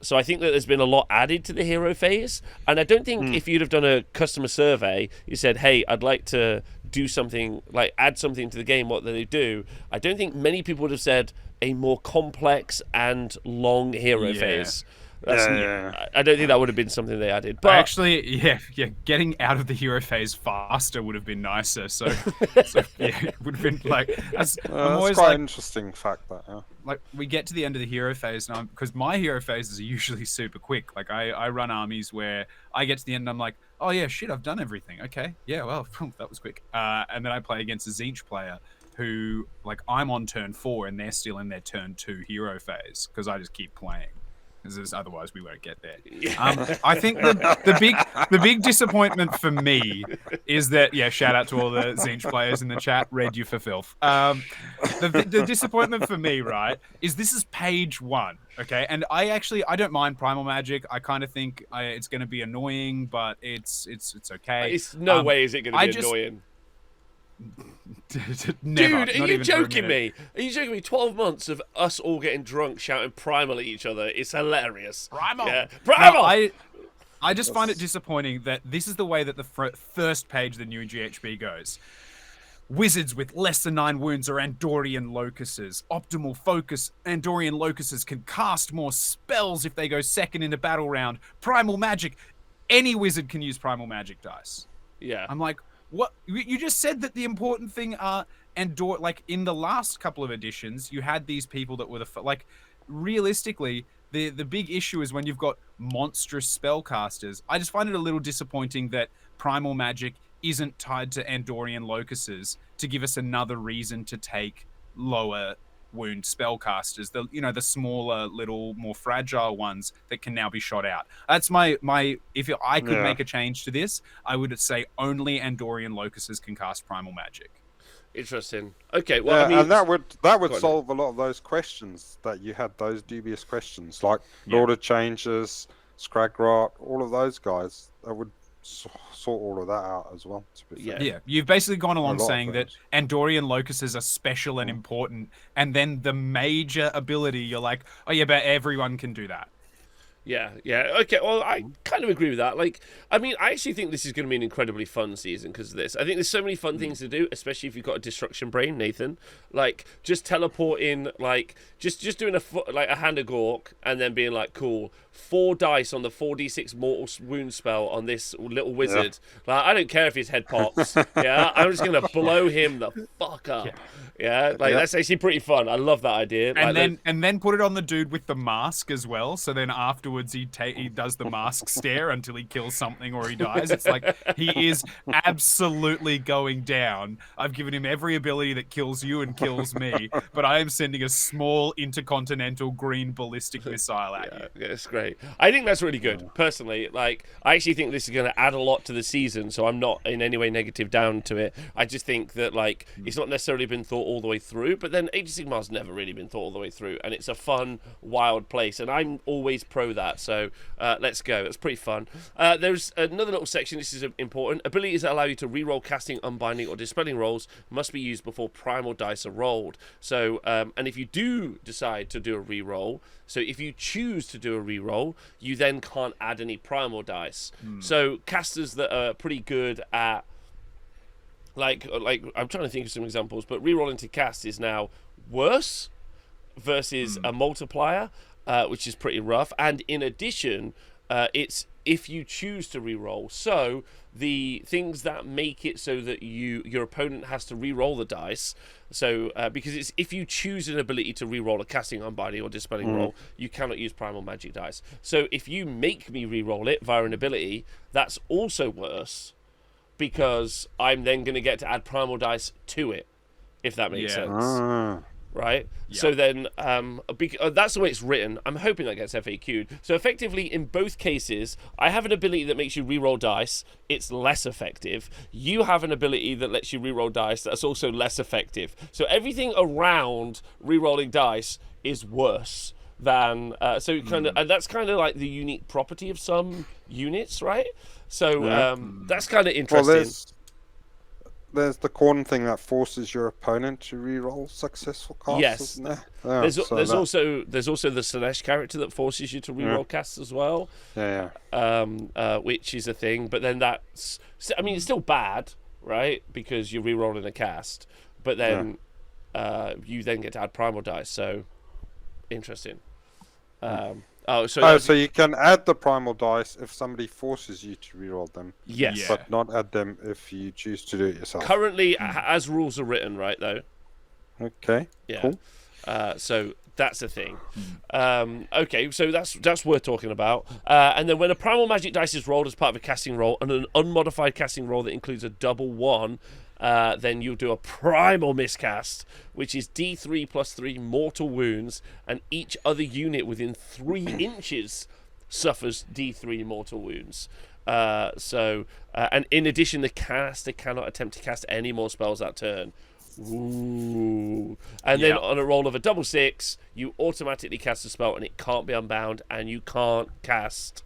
So I think that there's been a lot added to the hero phase, and I don't think if you'd have done a customer survey, you said, hey, I'd like to do something, like add something to the game, what do they do? I don't think many people would have said a more complex and long hero phase. I don't think that would have been something they added. But actually, getting out of the hero phase faster would have been nicer. So it would have been like. That's quite an interesting fact. Like we get to the end of the hero phase, and because my hero phases are usually super quick. Like I run armies where I get to the end, and I'm like, oh yeah, shit, I've done everything. Okay, yeah, well, that was quick. And then I play against a Tzeentch player who, like, I'm on turn 4 and they're still in their turn 2 hero phase because I just keep playing. because otherwise we won't get there. Yeah. I think the big disappointment for me is that shout out to all the Zinch players in the chat. Read you for filth. The disappointment for me, right, is this is page 1. Okay, and I don't mind primal magic. I kind of think it's going to be annoying, but it's okay. It's no way is it going to be annoying. Never, dude, are you joking me? Are you joking me? 12 months of us all getting drunk, shouting Primal at each other. It's hilarious. Primal! Yeah. Primal! No, I just find it disappointing that this is the way that the first page of the new GHB goes. Wizards with less than 9 wounds are Andorian Locuses. Optimal focus, Andorian Locuses can cast more spells if they go second in a battle round. Primal magic. Any wizard can use primal magic dice. Yeah. I'm like, what? You just said that the important thing are like in the last couple of editions, you had these people that were realistically, the big issue is when you've got monstrous spellcasters. I just find it a little disappointing that primal magic isn't tied to Andorian Locuses to give us another reason to take lower wound spellcasters, the smaller, little, more fragile ones that can now be shot out. That's my if I could make a change to this, I would say only Andorian Locuses can cast primal magic. Interesting. Okay, well, I mean, and that would solve a lot of those questions that you had, those dubious questions, like Lord of Changes, Scragrot, all of those guys. That would sort all of that out as well. Yeah, you've basically gone along saying that Andorian Locuses are special and important, and then the major ability, you're like, oh yeah, but everyone can do that. Yeah. Okay, well, I kind of agree with that. Like, I mean, I actually think this is going to be an incredibly fun season because of this. I think there's so many fun things to do, especially if you've got a destruction brain, Nathan. Like, just teleporting, like, just doing a hand of Gork and then being like, cool, 4 dice on the 4d6 mortal wound spell on this little wizard. Yeah. Like, I don't care if his head pops. Yeah, I'm just going to blow him the fuck up. Yeah, that's actually pretty fun. I love that idea. And then put it on the dude with the mask as well. So then afterwards he does the mask stare until he kills something or he dies. It's like he is absolutely going down. I've given him every ability that kills you and kills me, but I am sending a small intercontinental green ballistic missile at you. Yeah, it's great. I think that's really good. Personally, like, I actually think this is going to add a lot to the season, so I'm not in any way negative down to it. I just think that, like, it's not necessarily been thought all the way through, but then Age of Sigmar's never really been thought all the way through, and it's a fun, wild place, and I'm always pro that, so let's go. It's pretty fun. There's another little section, this is important. Abilities that allow you to reroll casting, unbinding, or dispelling rolls must be used before primal dice are rolled. So, and if you do decide to do a reroll, so if you choose to do a reroll, you then can't add any primal dice. So casters that are pretty good at like I'm trying to think of some examples, but rerolling to cast is now worse versus a multiplier, which is pretty rough. And in addition, it's if you choose to reroll. So the things that make it so that your opponent has to reroll the dice. So because it's if you choose an ability to reroll a casting, unbinding, or dispelling roll, you cannot use primal magic dice. So if you make me reroll it via an ability, that's also worse, because I'm then going to get to add primal dice to it, if that makes sense. Right? Yeah. So then, that's the way it's written. I'm hoping that gets FAQ'd. So effectively, in both cases, I have an ability that makes you reroll dice. It's less effective. You have an ability that lets you reroll dice. That's also less effective. So everything around rerolling dice is worse than... so kind of, and that's kind of like the unique property of some units, right? So that's kind of interesting. Well, there's the corn thing that forces your opponent to reroll successful casts. Yes. Isn't there? There's also the Slaanesh character that forces you to reroll casts as well. Which is a thing. But then it's still bad, right? Because you're rerolling a cast. But then you then get to add primal dice. So interesting. So you can add the primal dice if somebody forces you to reroll them. Yes. But not add them if you choose to do it yourself. Currently, as rules are written, right, though? Okay, yeah. Cool. So that's a thing. Okay, so that's worth talking about. And then when a primal magic dice is rolled as part of a casting roll, and an unmodified casting roll that includes a double 1 then you'll do a Primal miscast, which is D3 plus 3 mortal wounds, and each other unit within 3 inches suffers D3 mortal wounds. And in addition, the caster cannot attempt to cast any more spells that turn. Ooh. And then on a roll of a double 6, you automatically cast a spell and it can't be unbound, and you can't cast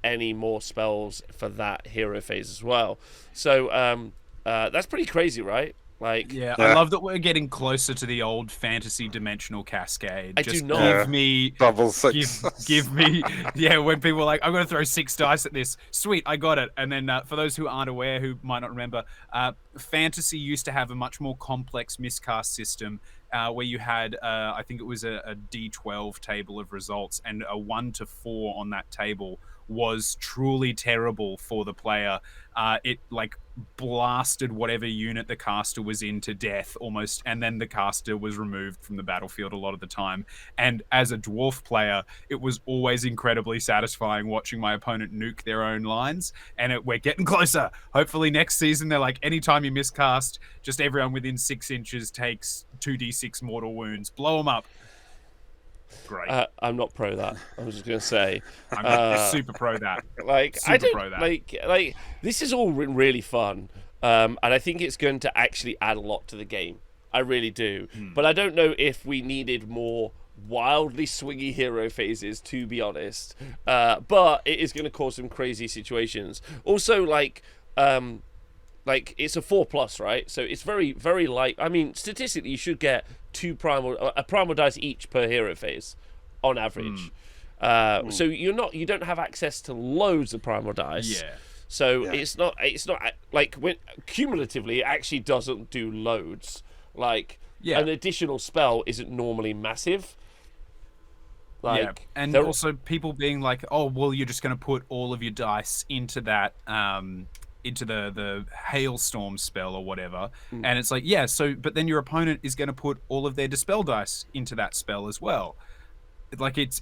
any more spells for that hero phase as well. So that's pretty crazy, right? Like, I love that we're getting closer to the old fantasy dimensional cascade. I Just do not. give me double 6. Give me, when people are like, I'm going to throw 6 dice at this. Sweet, I got it. And then for those who aren't aware, who might not remember, fantasy used to have a much more complex miscast system where you had, I think it was a D12 table of results, and a 1 to 4 on that table was truly terrible for the player. It like blasted whatever unit the caster was in to death almost, and then the caster was removed from the battlefield a lot of the time. And as a dwarf player, it was always incredibly satisfying watching my opponent nuke their own lines. And we're getting closer. Hopefully next season they're like, anytime you miscast, just everyone within 6 inches takes 2d6 mortal wounds. Blow them up. Great. I'm not pro that. I was just gonna say, I'm super pro that. Like, Super I don't pro that. like this is all really fun, and I think it's going to actually add a lot to the game. I really do, but I don't know if we needed more wildly swingy hero phases, to be honest. But it is going to cause some crazy situations. Also, like it's a 4+, right? So it's very, very light. I mean, statistically, you should get a primal dice each per hero phase, on average. So you don't have access to loads of primal dice. Yeah. So it's not like cumulatively, it actually doesn't do loads. Like an additional spell isn't normally massive. Like, and also people being like, oh, well, you're just going to put all of your dice into that. Into the hailstorm spell or whatever, and it's like, but then your opponent is going to put all of their dispel dice into that spell as well. Like it's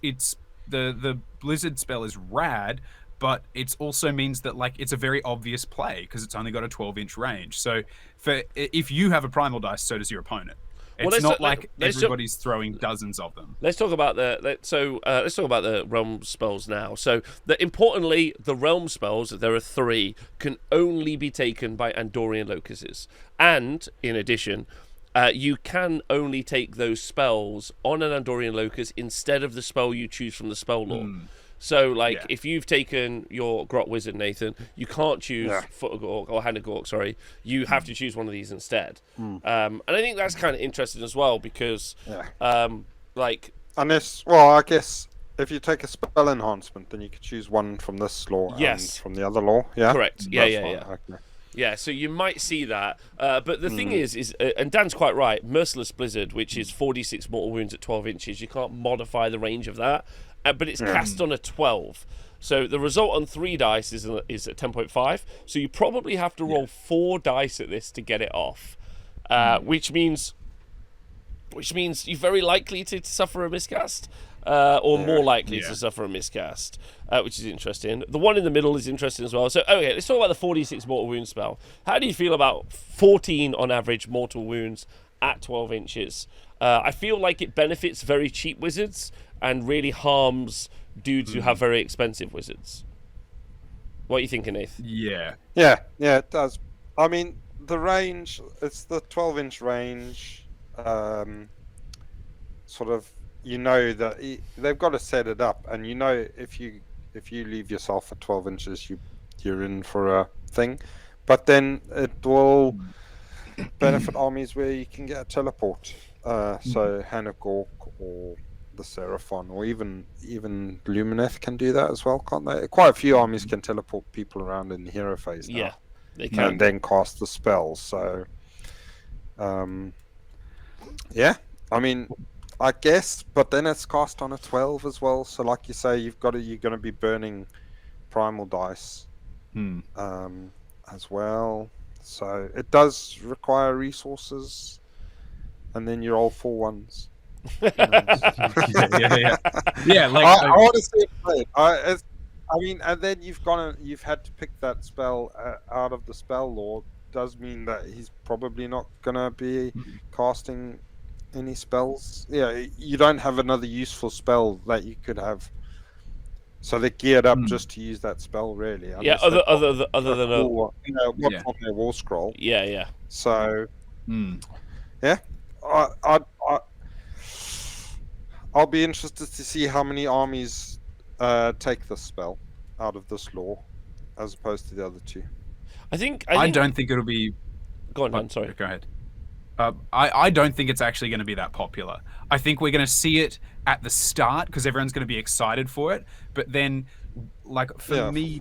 the blizzard spell is rad, but it also means that like it's a very obvious play because it's only got a 12-inch range. So if you have a primal dice, so does your opponent. It's not like everybody's throwing dozens of them. Let's talk about let's talk about the realm spells now. So, importantly, the realm spells, there are 3, can only be taken by Andorian locuses, and in addition, you can only take those spells on an Andorian locus instead of the spell you choose from the spell lore. So, if you've taken your Grot Wizard, Nathan, you can't choose Foot of Gork or Hand of Gork, sorry. You have to choose one of these instead. And I think that's kind of interesting as well because, unless, I guess if you take a spell enhancement, then you could choose one from this lore and from the other lore. Yeah, correct. Okay. Yeah, so you might see that. But the thing is, and Dan's quite right, Merciless Blizzard, which is 46 mortal wounds at 12 inches, you can't modify the range of that. But it's cast on a 12. So the result on 3 dice is at 10.5. So you probably have to roll 4 dice at this to get it off. Which means you're very likely to suffer a miscast. Or more likely to suffer a miscast. Which is interesting. The one in the middle is interesting as well. So, okay, let's talk about the 46 mortal wound spell. How do you feel about 14 on average mortal wounds at 12 inches? I feel like it benefits very cheap wizards and really harms dudes who have very expensive wizards. What are you thinking, Nath? Yeah, it does. I mean, the range, it's the 12-inch range. Sort of, you know that they've got to set it up, and you know if you leave yourself at 12 inches, you're in for a thing. But then it will benefit armies where you can get a teleport. So Hand of Gork or the Seraphon, or even Lumineth can do that as well, can't they? Quite a few armies can teleport people around in the hero phase now. Yeah, they can. And then cast the spells. So, I mean, I guess, but then it's cast on a 12 as well. So, like you say, you're going to be burning primal dice as well. So it does require resources, and then you're all 4-1s. Like I want to see it played. I mean, and then you've had to pick that spell out of the spell lore does mean that he's probably not gonna be casting any spells. Yeah, you don't have another useful spell that you could have. So they're geared up just to use that spell, really. Yeah, Unless other than a what's on their wall scroll. yeah. So, yeah, I'll be interested to see how many armies take this spell out of this lore, as opposed to the other two. I don't think it'll be. Go on, Dan. Sorry. Go ahead. I don't think it's actually going to be that popular. I think we're going to see it at the start because everyone's going to be excited for it. But then, for me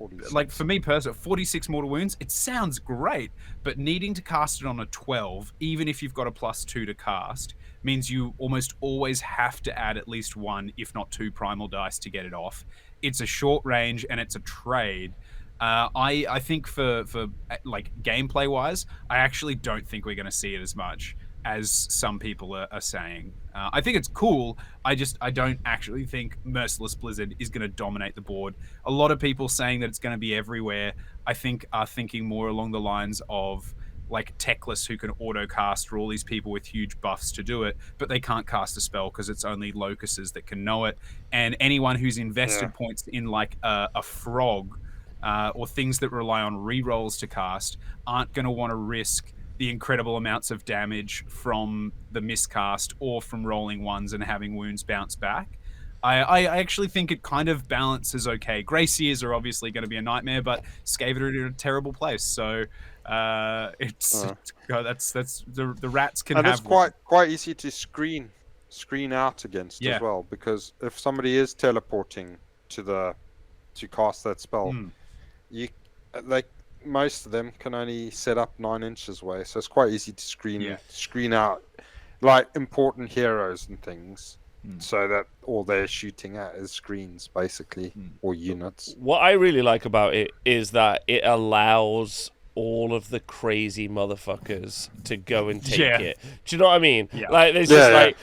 personally, 46 mortal wounds, it sounds great. But needing to cast it on a 12, even if you've got a +2 to cast, means you almost always have to add at least 1, if not 2 primal dice to get it off. It's a short range and it's a trade. I think for gameplay wise, I actually don't think we're going to see it as much as some people are saying. I think it's cool. I don't actually think Merciless Blizzard is going to dominate the board. A lot of people saying that it's going to be everywhere, I think are thinking more along the lines of Techless, who can auto cast for all these people with huge buffs to do it, but they can't cast a spell because it's only Locuses that can know it. And anyone who's invested points in a frog, or things that rely on rerolls to cast, aren't going to want to risk the incredible amounts of damage from the miscast or from rolling ones and having wounds bounce back. I actually think it kind of balances okay. Grey Seers are obviously going to be a nightmare, but Skaven are in a terrible place. So that's the rats can and have. It's quite easy to screen out against as well, because if somebody is teleporting to cast that spell, most of them can only set up 9 inches away, so it's quite easy to screen out important heroes and things, so that all they're shooting at is screens basically, or units. What I really like about it is that it allows all of the crazy motherfuckers to go and take it. Do you know what I mean? Yeah. There's just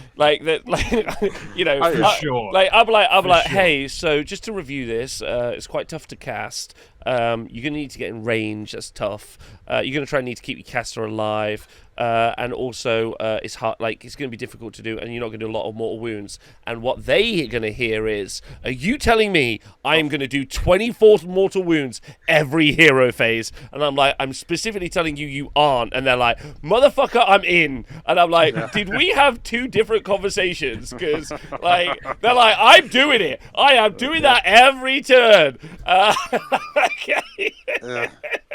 you know, I'm like, hey, so just to review this, it's quite tough to cast. You're gonna need to get in range. That's tough. You're gonna need to keep your caster alive, and also it's hard. It's gonna be difficult to do, and you're not gonna do a lot of mortal wounds. And what they are gonna hear is, are you telling me I am gonna do 24 mortal wounds every hero phase? And I'm like, I'm specifically telling you, you aren't. And they're like, motherfucker, I'm in. And I'm like, did we have 2 different conversations? Because they're like, I'm doing it. I am doing that every turn.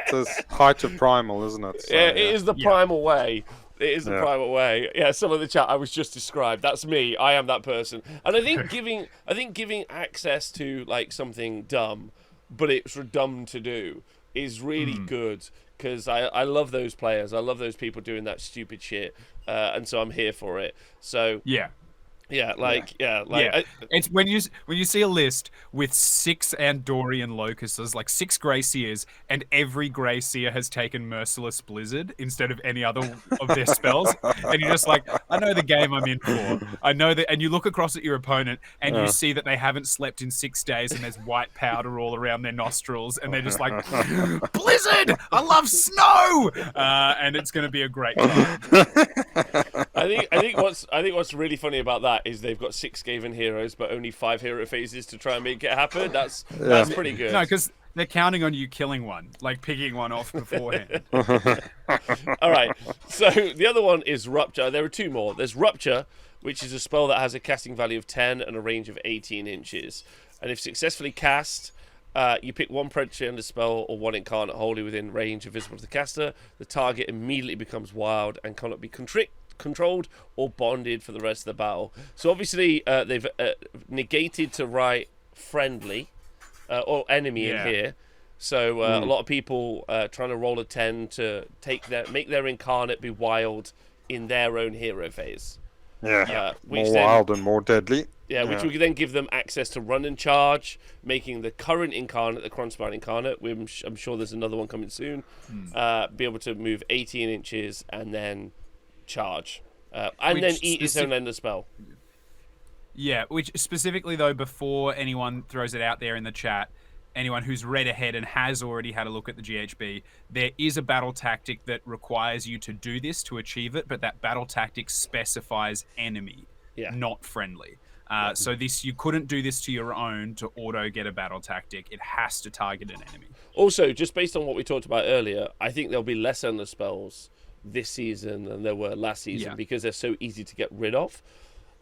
It's height of Primal, isn't it? So, it is the Primal way. It is the Primal way. Yeah, some of the chat I was just described. That's me. I am that person. And I think giving access to something dumb, but it's dumb to do, is really good, because I love those players. I love those people doing that stupid shit, and so I'm here for it. So it's when you see a list with 6 Andorian Locuses, 6 Grey Seers, and every Grey Seer has taken Merciless Blizzard instead of any other of their spells, and you're just like, I know the game I'm in for. I know that, and you look across at your opponent and you see that they haven't slept in 6 days and there's white powder all around their nostrils, and they're just like, Blizzard! I love snow! And it's going to be a great time. I think what's really funny about that is they've got 6 Skaven heroes, but only 5 hero phases to try and make it happen. That's pretty good. No, because they're counting on you killing one, picking one off beforehand. All right. So the other one is Rupture. There are 2 more. There's Rupture, which is a spell that has a casting value of 10 and a range of 18 inches. And if successfully cast, you pick 1 Predator under spell or 1 Incarnate wholly within range of visible to the caster. The target immediately becomes wild and cannot be controlled or bonded for the rest of the battle. So obviously they've negated to write friendly or enemy in here. So a lot of people trying to roll a 10 to make their Incarnate be wild in their own hero phase. More wild and more deadly. Which will then give them access to run and charge, making the current Incarnate, the Kronspine Incarnate, I'm sure there's another one coming soon, be able to move 18 inches and then charge. And then eat his own end of spell. Yeah, which specifically, though, before anyone throws it out there in the chat, anyone who's read ahead and has already had a look at the GHB, there is a battle tactic that requires you to do this to achieve it, but that battle tactic specifies enemy, not friendly. So you couldn't do this to your own to auto get a battle tactic. It has to target an enemy. Also, just based on what we talked about earlier, I think there'll be less endless spells this season than there were last season because they're so easy to get rid of.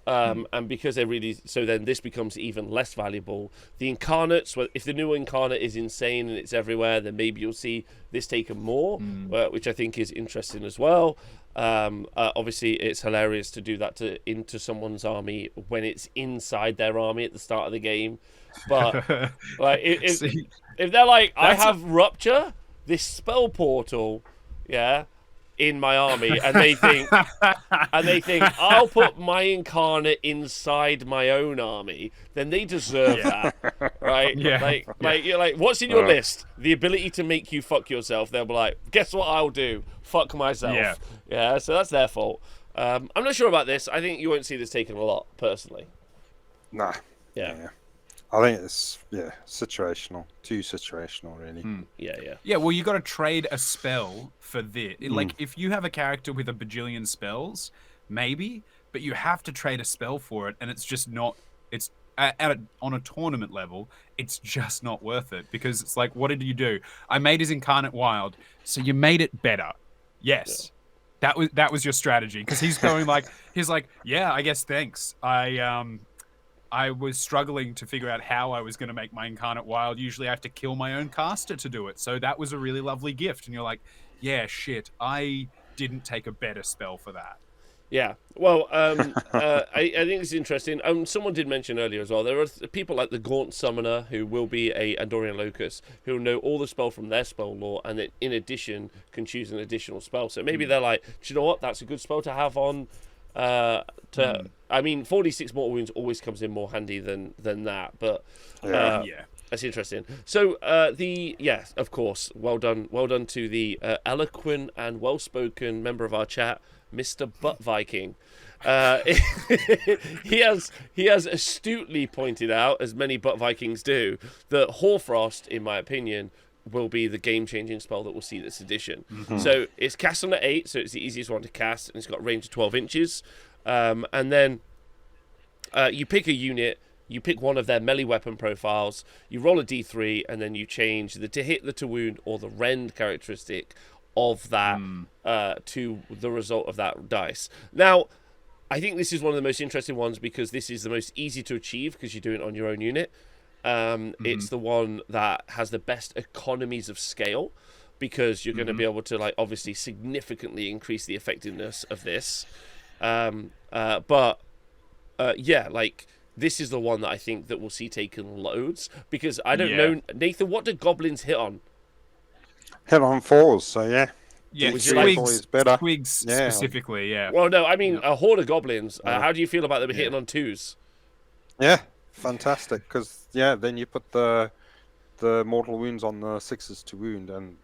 And because they're really... So then this becomes even less valuable. The incarnates, well, if the new incarnate is insane and it's everywhere, then maybe you'll see this taken more, which I think is interesting as well. Obviously, it's hilarious to do that into someone's army when it's inside their army at the start of the game. But like, if they're like, I have Rupture, this spell portal, in my army, and they think I'll put my incarnate inside my own army, then they deserve that, right? Like you're like, what's in your list? The ability to make you fuck yourself. They'll be like, guess what I'll do? Fuck myself. Yeah. So that's their fault. I'm not sure about this. I think you won't see this taken a lot, personally. Nah. Yeah. I think it's situational. Too situational, really. Yeah, well, you got to trade a spell for this. Like, if you have a character with a bajillion spells, maybe, but you have to trade a spell for it, and it's just not. It's on a tournament level, it's just not worth it, because it's like, what did you do? I made his incarnate wild, so you made it better. Yes. That was your strategy, because he's like, yeah, I guess thanks. I was struggling to figure out how I was going to make my incarnate wild. Usually I have to kill my own caster to do it. So that was a really lovely gift. And you're like, yeah, shit, I didn't take a better spell for that. Yeah. Well, I think it's interesting. Someone did mention earlier as well, there are people like the Gaunt Summoner, who will be a Andorian Locus, who will know all the spell from their spell lore, and then in addition can choose an additional spell. So maybe they're like, do you know what? That's a good spell to have on. I mean, 46 mortal wounds always comes in more handy than that, but that's interesting. So of course, well done to the eloquent and well-spoken member of our chat, Mr. Butt Viking. He has astutely pointed out, as many Butt Vikings do, that Horefrost, in my opinion, will be the game-changing spell that we'll see this edition. So it's cast on at 8, so it's the easiest one to cast, and it's got a range of 12 inches. And then you pick a unit, you pick one of their melee weapon profiles, you roll a d3, and then you change the to hit, the to wound, or the rend characteristic of that to the result of that dice. Now, I think this is one of the most interesting ones, because this is the most easy to achieve, because you're doing it on your own unit. It's the one that has the best economies of scale, because you're going to be able to, like, obviously significantly increase the effectiveness of this. This is the one that I think that we'll see taken loads, because I don't know, Nathan, what do goblins hit on? Hit on 4s, so yeah. Yeah, Twigs specifically, yeah. Well, no, I mean, a horde of goblins, how do you feel about them hitting on 2s? Yeah. Fantastic, because then you put the mortal wounds on the 6s to wound, and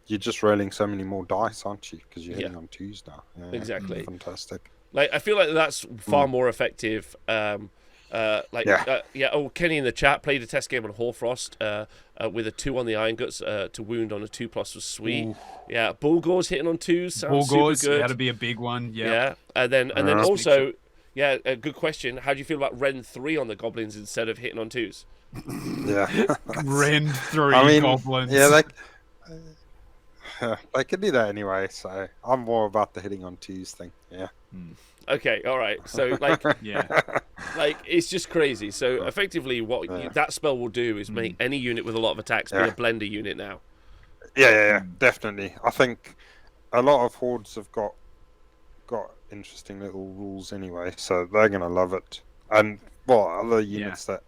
you're just rolling so many more dice, aren't you? Because you're hitting on 2s now. Exactly. Fantastic. Like, I feel like that's far more effective. Kenny in the chat played a test game on Horefrost with a 2 on the Iron Guts to wound on a 2+ was sweet. Ooh. Yeah, Bulgors hitting on 2s sounds super good. That'd be a big one. Yeah, and then also. Yeah, a good question. How do you feel about Rend 3 on the goblins instead of hitting on 2s? Yeah. Rend 3 goblins. Yeah, they could do that anyway, so I'm more about the hitting on 2s thing. Yeah. Okay, all right. So, it's just crazy. So, effectively, what that spell will do is make any unit with a lot of attacks be a blender unit now. Yeah, definitely. I think a lot of hordes have got interesting little rules anyway, so they're gonna love it. And other units that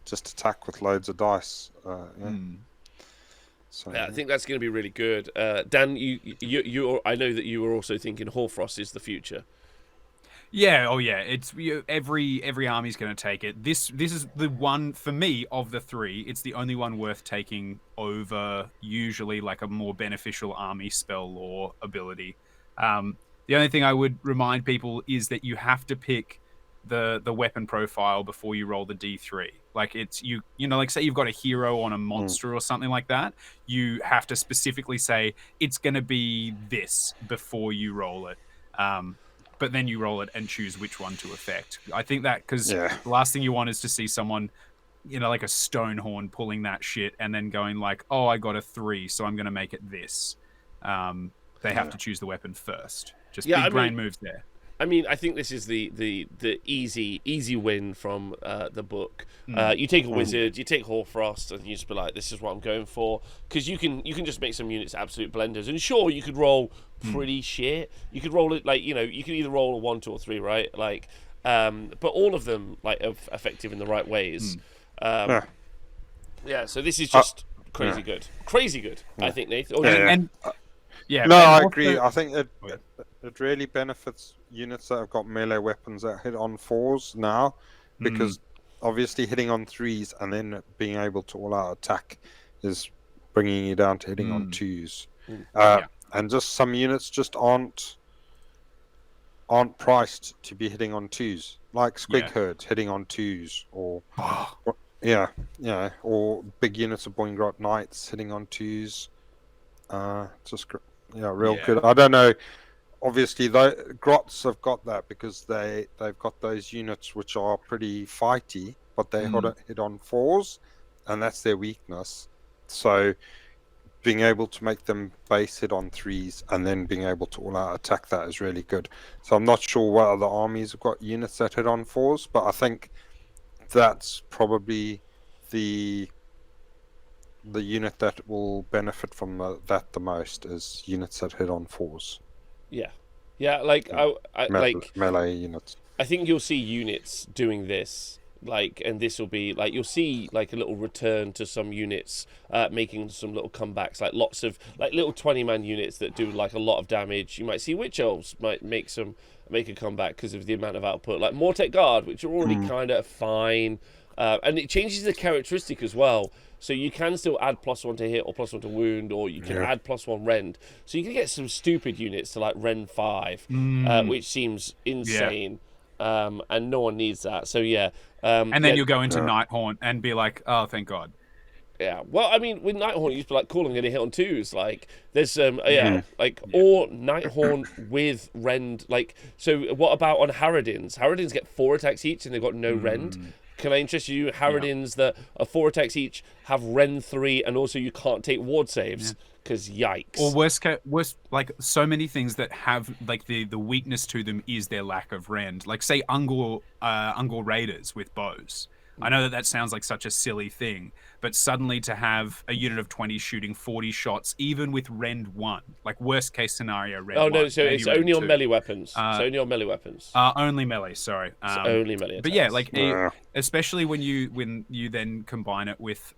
just attack with loads of dice. So I think that's going to be really good. Dan, you I know that you were also thinking Horefrost is the future. Yeah, it's every army's going to take it. This is the one for me of the 3. It's the only one worth taking over usually like a more beneficial army spell or ability. The only thing I would remind people is that you have to pick the weapon profile before you roll the D3. Like it's you know, like say you've got a hero on a monster or something like that, you have to specifically say it's going to be this before you roll it. But then you roll it and choose which one to affect. I think that because the last thing you want is to see someone, you know, like a Stonehorn pulling that shit and then going like, oh, I got a 3, so I'm going to make it this. They have to choose the weapon first. Just big brain moves there. I mean, I think this is the easy win from the book. You take a wizard, you take Horefrost, and you just be like, "This is what I'm going for." Because you can just make some units absolute blenders. And sure, you could roll pretty shit. You could roll it like you could either roll a 1, 2, or 3, right? Like, but all of them like are effective in the right ways. So this is just crazy good. I think, Nathan. No, I agree. I think it really benefits units that have got melee weapons that hit on 4s now, because obviously hitting on 3s and then being able to all-out attack is bringing you down to hitting on 2s. And just some units just aren't priced to be hitting on 2s, like Squig Herd hitting on 2s, or or big units of Boingrot Knights hitting on 2s. Good. I don't know. Obviously, Grots have got that because they've got those units which are pretty fighty, but they hit on 4s, and that's their weakness. So being able to make them base hit on 3s and then being able to all-out attack that is really good. So I'm not sure what other armies have got units that hit on 4s, but I think that's probably the unit that will benefit from that the most is units that hit on 4s. Like melee units. I think you'll see units doing this, and this will be like you'll see like a little return to some units making some little comebacks, like lots of like little 20-man units that do like a lot of damage. You might see Witch Elves might make a comeback because of the amount of output, like Mortek Guard, which are already kind of fine, and it changes the characteristic as well. So you can still add +1 to hit or +1 to wound, or you can add +1 rend. So you can get some stupid units to like rend 5, which seems insane, and no one needs that. So and then you'll go into Nighthaunt and be like, oh, thank God. Yeah, well, I mean, with Nighthaunt, you used to be like, cool, I'm going to hit on 2s. Like, there's or Nighthaunt with rend. Like, so what about on Harridans? Harridans get 4 attacks each, and they've got no rend. Can I interest you? Harridans that are 4 attacks each have rend 3, and also you can't take ward saves because yikes. Or worst, like so many things that have like the weakness to them is their lack of rend. Like say Ungor Raiders with bows. I know that sounds like such a silly thing, but suddenly to have a unit of 20 shooting 40 shots, even with rend 1, like worst case scenario, rend 1. Oh no, so it's only on melee weapons. It's only on melee weapons. Only melee, sorry. It's only melee attacks. But yeah, like especially when you then combine it with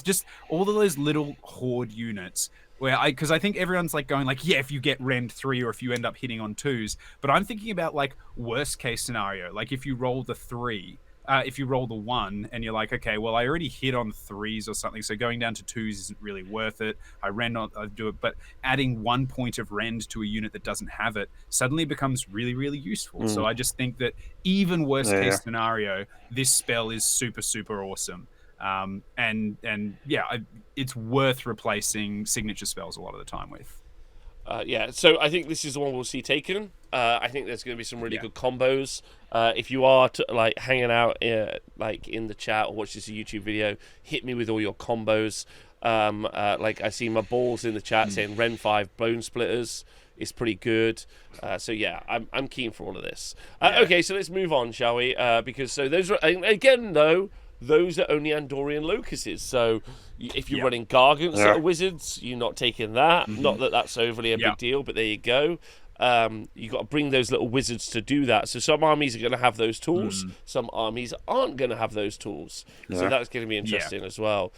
just all of those little horde units. Because I think everyone's like going like, yeah, if you get rend 3 or if you end up hitting on 2s, but I'm thinking about like worst case scenario, like if you roll the 3. If you roll the 1 and you're like, okay, well, I already hit on 3s or something, so going down to 2s isn't really worth it. I do it, but adding 1 point of rend to a unit that doesn't have it suddenly becomes really, really useful. So I just think that even worst case scenario, this spell is super, super awesome. It's worth replacing signature spells a lot of the time with. So I think this is the one we'll see taken. I think there's going to be some really good combos. If you are hanging out in the chat or watch this YouTube video, hit me with all your combos. I see my balls in the chat saying Ren 5 Bone Splitters is pretty good. I'm keen for all of this. Okay, so let's move on, shall we? Because those are again though. Those are only Andorian Locuses. So if you're running Gargants that are wizards, you're not taking that. Not that that's overly a big deal, but there you go. You got to bring those little wizards to do that. So some armies are going to have those tools. Some armies aren't going to have those tools. So that's going to be interesting as well.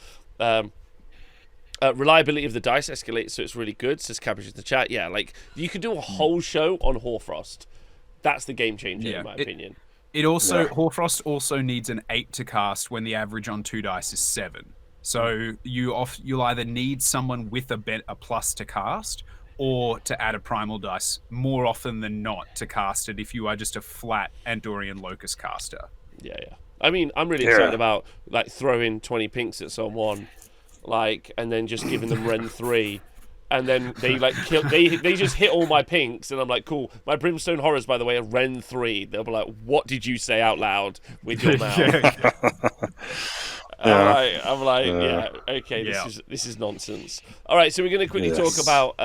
Reliability of the dice escalates, so it's really good. Says Cabbage in the chat. Yeah, like you could do a whole show on Horefrost. That's the game changer in my opinion. It also Horefrost also needs an 8 to cast when the average on 2 dice is 7. So you'll either need someone with a plus to cast, or to add a primal dice more often than not to cast it if you are just a flat Andorian Locus caster. Yeah. I mean, I'm really excited about like throwing 20 pinks at someone, like, and then just giving them Ren 3. And then they like kill. They just hit all my pinks, and I'm like, cool. My brimstone horrors, by the way, are Ren 3. They'll be like, "What did you say out loud with your mouth?" I'm like, okay, this is nonsense. All right, so we're going to quickly talk about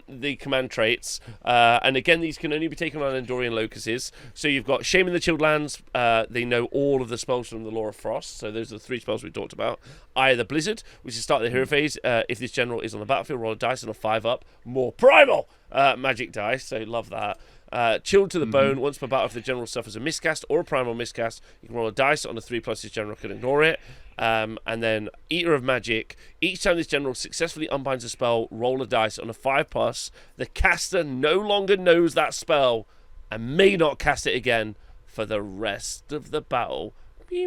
the command traits, and again, these can only be taken on Andorian Locuses. So you've got Shame in the Chilled Lands. They know all of the spells from the Law of Frost. So those are the 3 spells we talked about. Eye of the Blizzard, which is start the hero phase. If this general is on the battlefield, roll a dice and a 5-up. More Primal magic dice. So love that. Chilled to the Bone. Once per battle, if the general suffers a miscast or a primal miscast, you can roll a dice on a 3+. This general can ignore it. And then Eater of Magic. Each time this general successfully unbinds a spell, roll a dice on a 5+. The caster no longer knows that spell and may not cast it again for the rest of the battle. But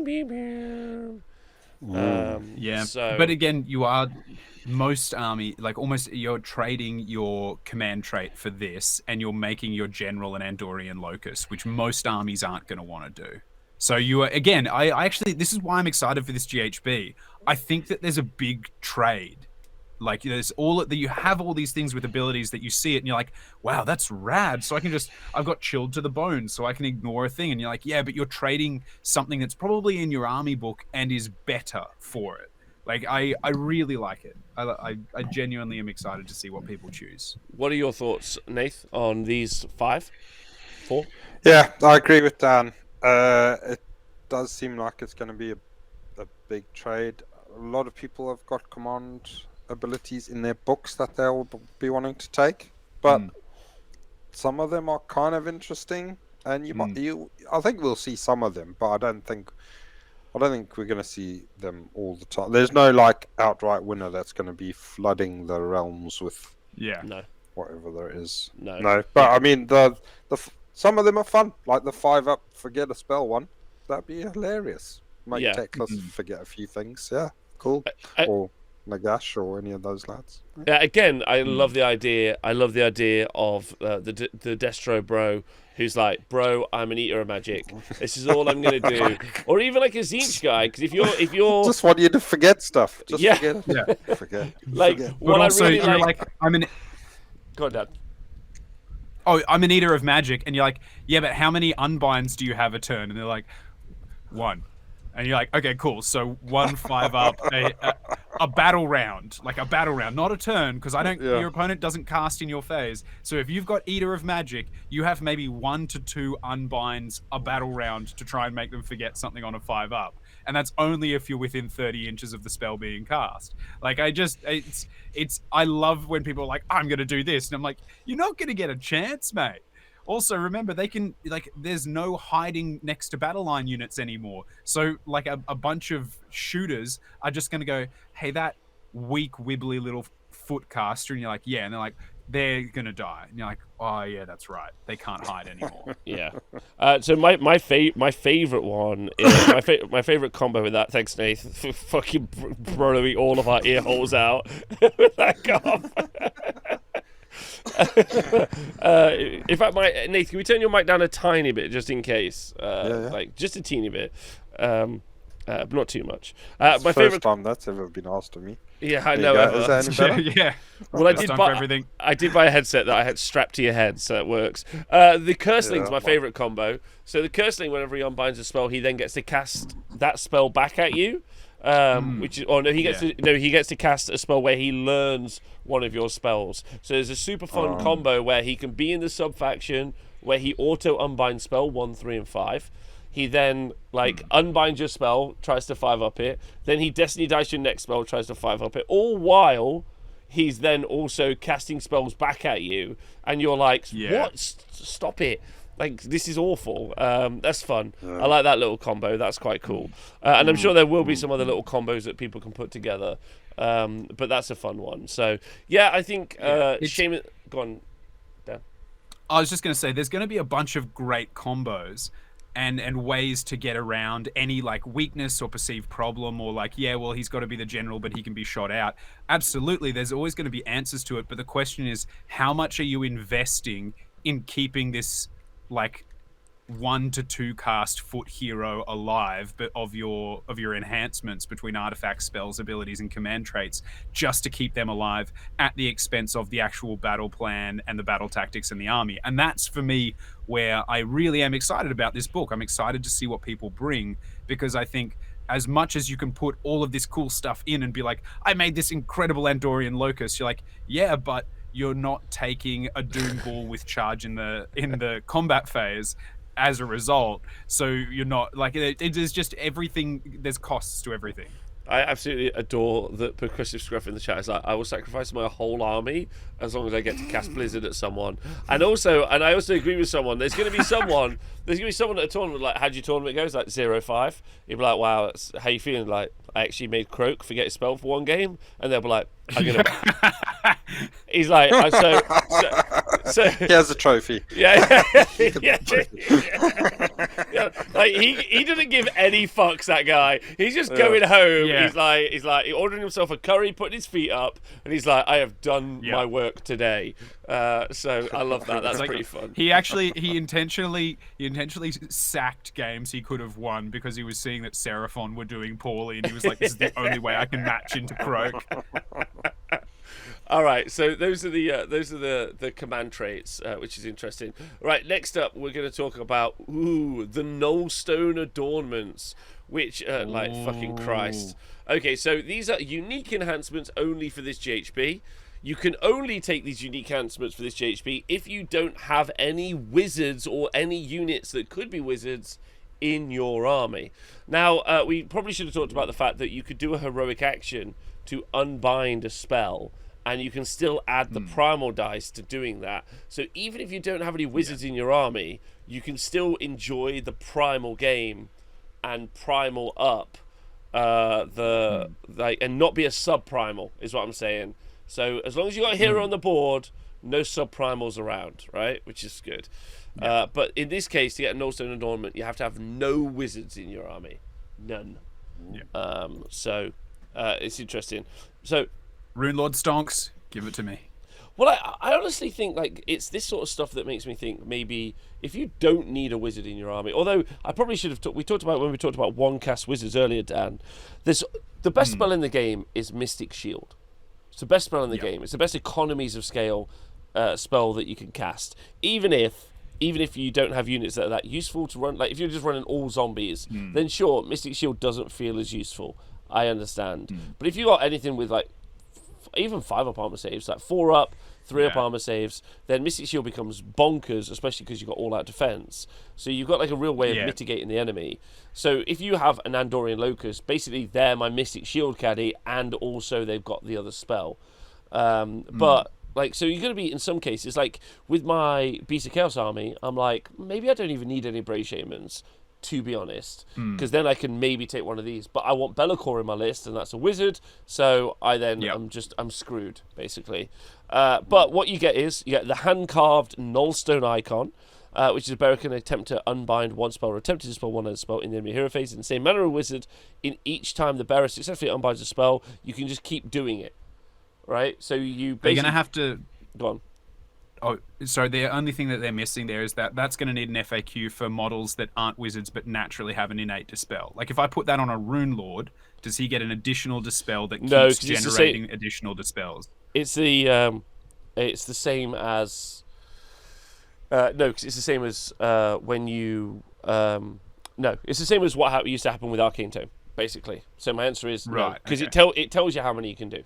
again, you are most army, like almost you're trading your command trait for this, and you're making your general an Andorian Locus, which most armies aren't going to want to do. So you are, again, I actually, this is why I'm excited for this GHB. I think that there's a big trade. Like there's that you have all these things with abilities that you see it and you're like, wow, that's rad. So I've got Chilled to the Bone, so I can ignore a thing. And you're like, yeah, but you're trading something that's probably in your army book and is better for it. Like I really like it. I genuinely am excited to see what people choose. What are your thoughts, Nath, on these 4? Yeah, I agree with Dan. It does seem like it's going to be a big trade. A lot of people have got command abilities in their books that they'll be wanting to take, but some of them are kind of interesting, and I think we'll see some of them, but I don't think we're going to see them all the time. There's no like outright winner that's going to be flooding the realms with whatever there is. No. But I mean the some of them are fun, like the 5-up forget a spell one. That'd be hilarious. Make tech classes forget a few things. Yeah, cool. Or Nagash or any of those lads. Yeah, again, I love the idea. I love the idea of the Destro bro who's like, bro, I'm an Eater of Magic. This is all I'm gonna do. Or even like a Tzeentch guy, because if you're just want you to forget stuff. Just forget it. Yeah. Forget. Like forget. what also, I really you're like. I'm an. Go on, Dad. Oh, I'm an Eater of Magic, and you're like, yeah, but how many unbinds do you have a turn? And they're like, 1. And you're like, okay, cool. So 1 5-up, a battle round, not a turn, because your opponent doesn't cast in your phase. So if you've got Eater of Magic, you have maybe 1 to 2 unbinds a battle round to try and make them forget something on a 5-up. And that's only if you're within 30 inches of the spell being cast. Like I love when people are like, I'm going to do this. And I'm like, you're not going to get a chance, mate. Also, remember, they can, like, there's no hiding next to battle line units anymore. So, like, a bunch of shooters are just going to go, hey, that weak, wibbly little foot caster. And you're like, yeah. And they're like, they're going to die. And you're like, oh, yeah, that's right. They can't hide anymore. Yeah. So my favorite one is my favorite combo with that. Thanks, Nath, for fucking blowing all of our ear holes out with that cough. In fact, Nath, can we turn your mic down a tiny bit just in case? Like just a teeny bit, but not too much. My favorite time that's ever been asked of me. Yeah, I know. Is that any better? Yeah. Well, I did buy a headset that I had strapped to your head, so it works. The Curseling's my favorite combo. So the Curseling, whenever he unbinds a spell, he then gets to cast that spell back at you. He gets to cast a spell where he learns one of your spells. So there's a super fun combo where he can be in the sub-faction where he auto unbinds spell 1, 3, and 5. He then unbinds your spell, tries to 5-up it. Then he Destiny dice your next spell, tries to 5-up it. All while he's then also casting spells back at you, and you're like, "What? Stop it!" Like, this is awful. That's fun. I like that little combo. That's quite cool. And I'm sure there will be some other little combos that people can put together. But that's a fun one. So, yeah, I think Shame... Go on, Dan. I was just going to say, there's going to be a bunch of great combos. and ways to get around any like weakness or perceived problem, or like, yeah, well, he's got to be the general, but he can be shot out. Absolutely, there's always going to be answers to it, but the question is, how much are you investing in keeping this like 1 to 2 cast foot hero alive, but of your enhancements between artifacts, spells, abilities, and command traits, just to keep them alive at the expense of the actual battle plan and the battle tactics and the army? And that's for me where I really am excited about this book. I'm excited to see what people bring, because I think as much as you can put all of this cool stuff in and be like, I made this incredible Andorian Locus, you're like, yeah, but you're not taking a Doom Ball with charge in the combat phase as a result. So you're not like, it is just everything. There's costs to everything. I absolutely adore that Percussive Scruff in the chat is like, I will sacrifice my whole army as long as I get to cast Blizzard at someone. And I also agree with someone. There's going to be someone at a tournament, like, how do your tournament goes? Like 0-5. You'll be like, wow, that's, how you feeling? Like, I actually made Croak forget his spell for one game. And they'll be like, I'm going to... He's like, so he has a trophy. Yeah. Like he didn't give any fucks, that guy. He's just going home. Yeah. He's like ordering himself a curry, putting his feet up, and he's like, I have done my work today. So I love that. That's like, pretty fun. He intentionally sacked games he could have won because he was seeing that Seraphon were doing poorly, and he was like, this is the only way I can match into Croak. All right, so those are the command traits, which is interesting. Right, next up, we're going to talk about the Nullstone adornments, which like fucking Christ. Okay, so these are unique enhancements only for this GHB. You can only take these unique enhancements for this GHB if you don't have any wizards or any units that could be wizards in your army. Now, we probably should have talked about the fact that you could do a heroic action to unbind a spell, and you can still add the Primal dice to doing that. So even if you don't have any wizards in your army, you can still enjoy the Primal game and Primal up and not be a sub-Primal, is what I'm saying. So as long as you got a hero on the board, no sub-Primals around, right? Which is good. Yeah. But in this case, to get a Nullstone adornment, you have to have no wizards in your army. None. Yeah. So it's interesting. So Rune Lord Stonks, give it to me. Well, I honestly think like it's this sort of stuff that makes me think maybe if you don't need a wizard in your army, although I probably should have we talked about when we talked about one cast wizards earlier, Dan. There's the best spell in the game is Mystic Shield. It's the best spell in the game. It's the best economies of scale spell that you can cast, even if you don't have units that are that useful to run. Like if you're just running all zombies, then sure, Mystic Shield doesn't feel as useful. I understand, but if you got anything with like even 5 up armor saves, like 4 up, 3 up armor saves, then Mystic Shield becomes bonkers, especially because you've got all out defense. So you've got like a real way of mitigating the enemy. So if you have an Andorian Locus, basically they're my Mystic Shield caddy, and also they've got the other spell. But like, so you're going to be, in some cases, like with my Beast of Chaos army, I'm like, maybe I don't even need any Brave Shamans, to be honest, because then I can maybe take one of these. But I want Be'lakor in my list, and that's a wizard, so I'm screwed, basically. But what you get is, you get the hand-carved Nullstone icon, which is a bearer can attempt to unbind one spell or attempt to dispel one other spell in the enemy hero phase in the same manner as a wizard. In each time the bearer successfully unbinds a spell, you can just keep doing it. Right? So you basically... You're going to have to... Go on. Oh, so the only thing that they're missing there is that's going to need an FAQ for models that aren't wizards but naturally have an innate dispel. Like if I put that on a Rune Lord, does he get an additional dispel that keeps generating additional dispels? It's the same as because it's the same as when you it's the same as what used to happen with Arcane Tome, basically. So my answer is no, because it tells you how many you can do.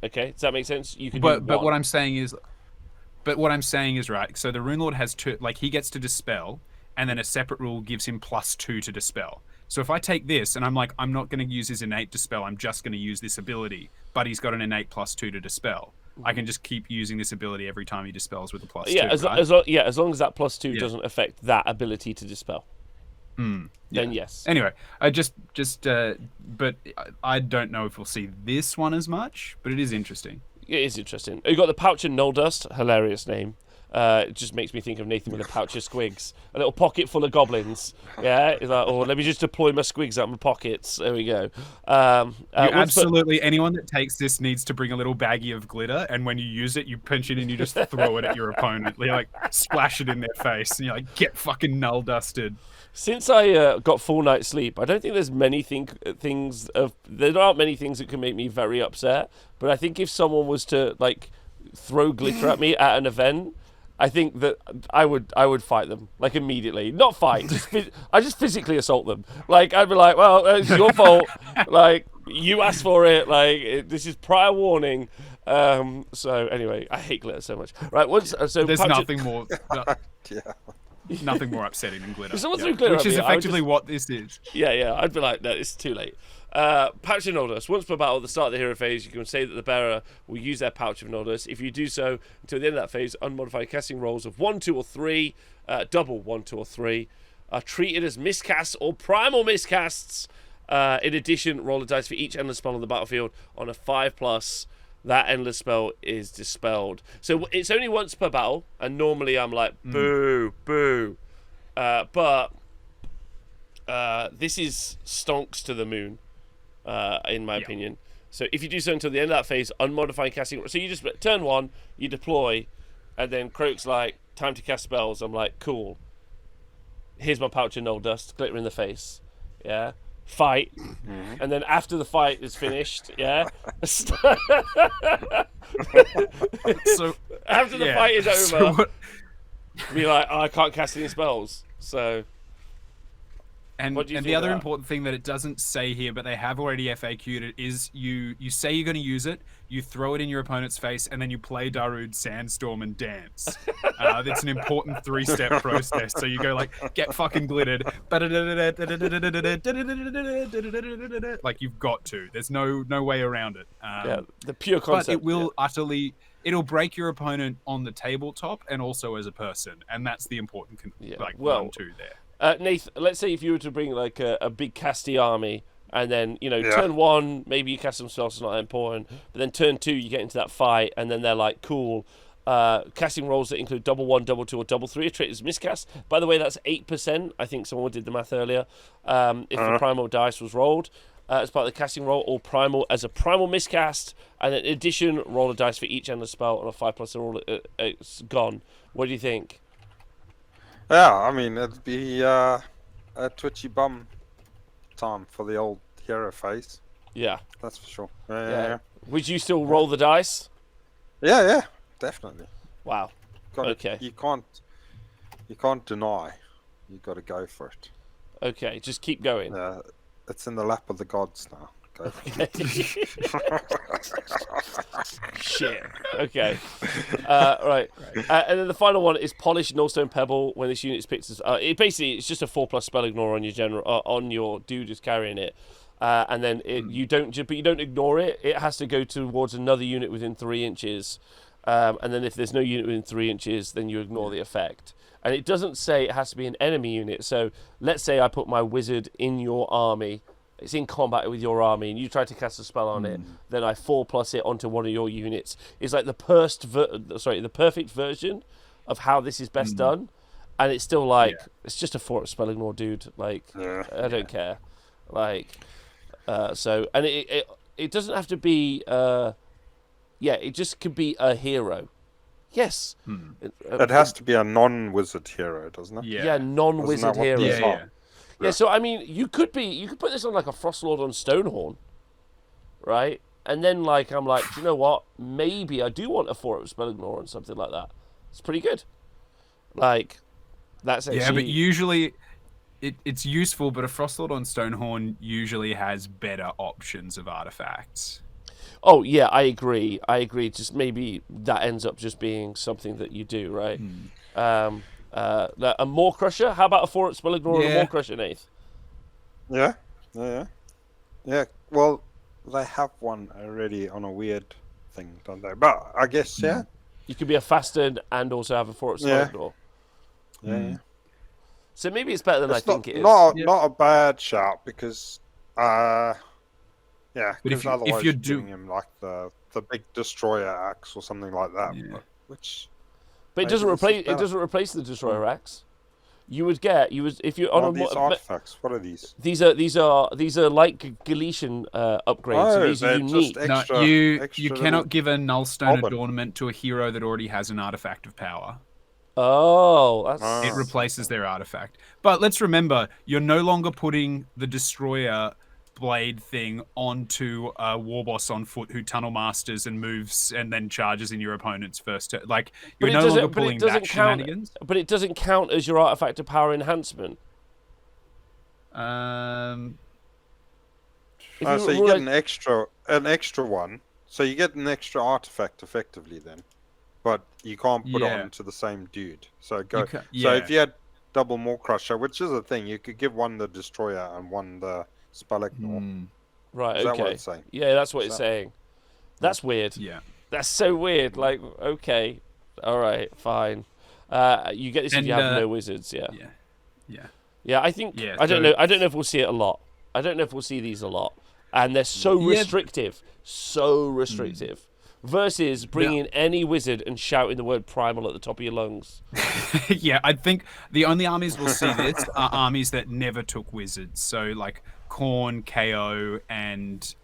Okay, does that make sense? You can but what I'm saying is right. So the Rune Lord has two, like he gets to dispel, and then a separate rule gives him +2 to dispel. So if I take this and I'm like, I'm not going to use his innate dispel, I'm just going to use this ability, but he's got an innate +2 to dispel. I can just keep using this ability every time he dispels with a +2. Yeah, as long as that +2 doesn't affect that ability to dispel. Then yes. Anyway, but I don't know if we'll see this one as much, but it is interesting. It is interesting. You got the Pouch and Null Dust, hilarious name. It just makes me think of Nathan with a pouch of squigs, a little pocket full of goblins. Yeah, he's like, oh, let me just deploy my squigs out of my pockets. There we go. Absolutely, anyone that takes this needs to bring a little baggie of glitter, and when you use it, you pinch it and you just throw it at your opponent. You like splash it in their face, and you're like, get fucking null dusted. Since I got full night's sleep, I don't think there's many things there aren't many things that can make me very upset. But I think if someone was to like throw glitter at me at an event, I think that I would fight them like immediately. Not fight, I just physically assault them. Like I'd be like, well, it's your fault. Like you asked for it. Like this is prior warning. So anyway, I hate glitter so much. Right, so there's nothing more. Yeah. Nothing more upsetting than glitter. If someone threw glitter which at is me, effectively what this is. Yeah. I'd be like, no, it's too late. Pouch of Noldus. Once per battle at the start of the hero phase, you can say that the bearer will use their Pouch of Noldus. If you do so until the end of that phase, unmodified casting rolls of 1, 2, or 3, double 1, 2, or 3, are treated as miscasts or primal miscasts. In addition, roll a dice for each endless spell on the battlefield. On a 5+, that endless spell is dispelled. So it's only once per battle, and normally I'm like, boo, boo. But this is stonks to the moon, in my opinion. So if you do so until the end of that phase, unmodified casting. So you just turn 1, you deploy, and then Croak's like, time to cast spells. I'm like, cool. Here's my pouch of null dust, glitter in the face. Yeah. Fight, and then after the fight is finished, so after the fight is over, be like, oh, I can't cast any spells. So, and the other important thing that it doesn't say here, but they have already FAQ'd it, is you say you're going to use it, you throw it in your opponent's face, and then you play Darude Sandstorm and dance. That's an important 3-step process. So you go like, get fucking glittered, like you've got to. There's no way around it. The pure concept. But it will it'll break your opponent on the tabletop and also as a person, and that's the important 1, 2 there. Nath, let's say if you were to bring like a big casty army, and then turn 1 maybe you cast some spells, it's not that important, but then turn 2 you get into that fight, and then they're like, cool. Casting rolls that include double 1, double 2, or double 3 are treated as miscast. By the way, that's 8%. I think someone did the math earlier. If the primal dice was rolled as part of the casting roll, or primal as a primal miscast, and then in addition, roll a dice for each endless spell on a 5+, it's gone. What do you think? Yeah, I mean, it'd be a twitchy bum time for the old hero phase. Yeah. That's for sure. Yeah. Would you still roll the dice? Yeah, definitely. Wow. Okay. You can't deny. You got to go for it. Okay, just keep going. It's in the lap of the gods now. Go for it. Shit. Okay. Right. And then the final one is Polished Nullstone Pebble. When this unit is picked as, it's just a 4+ spell ignore on your on your dude who's carrying it. And then you don't ignore it. It has to go towards another unit within 3 inches. And then if there's no unit within 3 inches, then you ignore the effect. And it doesn't say it has to be an enemy unit. So let's say I put my wizard in your army. It's in combat with your army, and you try to cast a spell on it. Then I 4+ it onto one of your units. It's like the perfect version of how this is best done. And it's still like it's just a 4 spell ignore, dude. Like I don't care. Like so, and it doesn't have to be. It just could be a hero. Yes. It has to be a non-wizard hero, doesn't it? Yeah, non-wizard hero. Yeah, so I mean, you could put this on like a Frostlord on Stonehorn, right? And then like I'm like, do you know what? Maybe I do want a 4 spell ignore and something like that. It's pretty good. Like that's actually... Yeah, but usually it's useful, but a Frostlord on Stonehorn usually has better options of artifacts. Oh yeah, I agree. Just maybe that ends up just being something that you do, right? A Maw Crusher. How about a 4 spell ignore and a Maw Crusher, Nath? Yeah. Well, they have one already on a weird thing, don't they? But I guess you could be a Fasten and also have a 4 spell ignore. Yeah. So maybe it's better than I think it is. Not a bad shout because because otherwise you're doing him like the big destroyer axe or something like that, which But it Maybe doesn't this is replace. It better. doesn't replace the destroyer axe. You would if you're on Oh, a these artifacts. What are these? these are like Galician upgrades. So Oh, these are they're unique. just No, extra. you extra cannot give a Nullstone bobbin. adornment to a hero that already has an artifact of power. Oh, that's Ah. It replaces their artifact. But let's remember, you're no longer putting the destroyer blade thing onto a war boss on foot who tunnel masters and moves and then charges in your opponent's first turn. Like, you're no longer pulling that shenanigans. But it doesn't count as your artifact of power enhancement. If So you roll get a- an extra one. So you get an extra artifact effectively then, but you can't put it Yeah. onto the same dude. So So yeah. if you had double Maw Crusher, which is a thing, you could give one the destroyer and one the spell ignore. Right. Is that Okay. what it's saying? Yeah, that's what Is it's that- saying. That's weird. Yeah. That's so weird. Like, okay, all right, fine. You get this if And, you have no wizards. Yeah. Yeah. Yeah. Yeah. I think. Yeah, I don't so- know. I don't know if we'll see it a lot. I don't know if we'll see these a lot. And they're so Yeah. restrictive. So restrictive. Versus bringing any wizard and shouting the word primal at the top of your lungs. Yeah, I think the only armies we'll see this are armies that never took wizards. So like Khorne, KO, and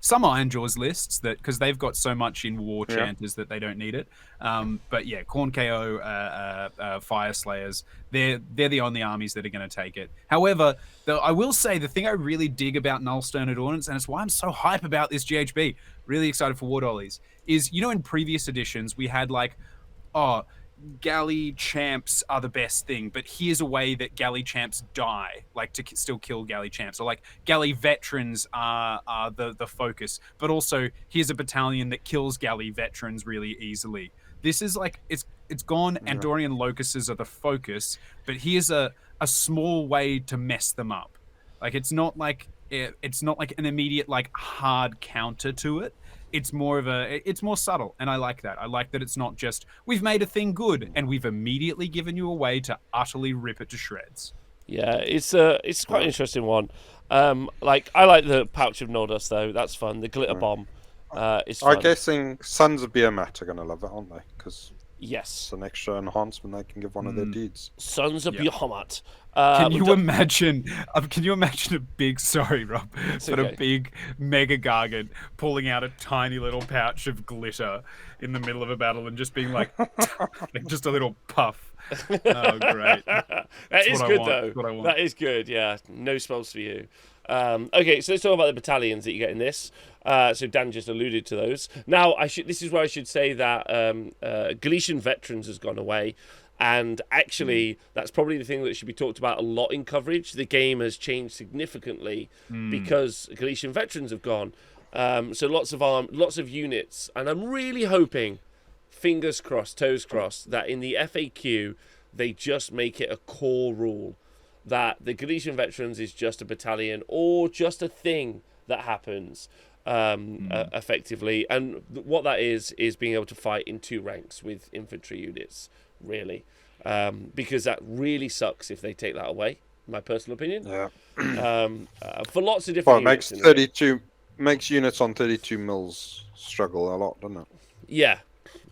some Ironjaw's lists that because they've got so much in war chanters that they don't need it. But yeah, Khorne, KO, Fire Slayers, they're the only armies that are going to take it. However, I will say the thing I really dig about Nullstone Adornments, and it's why I'm so hype about this GHB, really excited for War Dollies, is in previous editions we had like, galley champs are the best thing, but here's a way that galley champs die, like to still kill galley champs, or like galley veterans are the focus, but also here's a battalion that kills galley veterans really easily. This is like it's gone. Andorian locuses are the focus, but here's a small way to mess them up. Like it's not like an immediate like hard counter to it. It's more subtle, and I like that. I like that it's not just we've made a thing good and we've immediately given you a way to utterly rip it to shreds. Yeah, it's quite an interesting one. Like I like the pouch of Nordust though. That's fun. The glitter bomb, is fun. I'm guessing Sons of Behemat are going to love it, aren't they? Because Yes. it's an extra enhancement they can give one of their dudes. Sons of Yeah. Bahamut. Can you imagine? Can you imagine a big? Sorry, Rob, but okay. a big mega gargant pulling out a tiny little pouch of glitter in the middle of a battle and just being like, like just a little puff. Oh, great! That That's is what I good want. though. That's what I want. That is good. Yeah, no spells for you. Okay, so let's talk about the battalions that you get in this. So Dan just alluded to those. Now, this is where I should say that Galician Veterans has gone away. And actually, that's probably the thing that should be talked about a lot in coverage. The game has changed significantly because Galician Veterans have gone. So lots of units. And I'm really hoping, fingers crossed, toes crossed, that in the FAQ, they just make it a core rule that the Galician Veterans is just a battalion or just a thing that happens effectively. And what that is being able to fight in 2 ranks with infantry units, really. Because that really sucks if they take that away, in my personal opinion. Yeah. For lots of Well, different it makes units. makes units on 32 mils struggle a lot, doesn't it?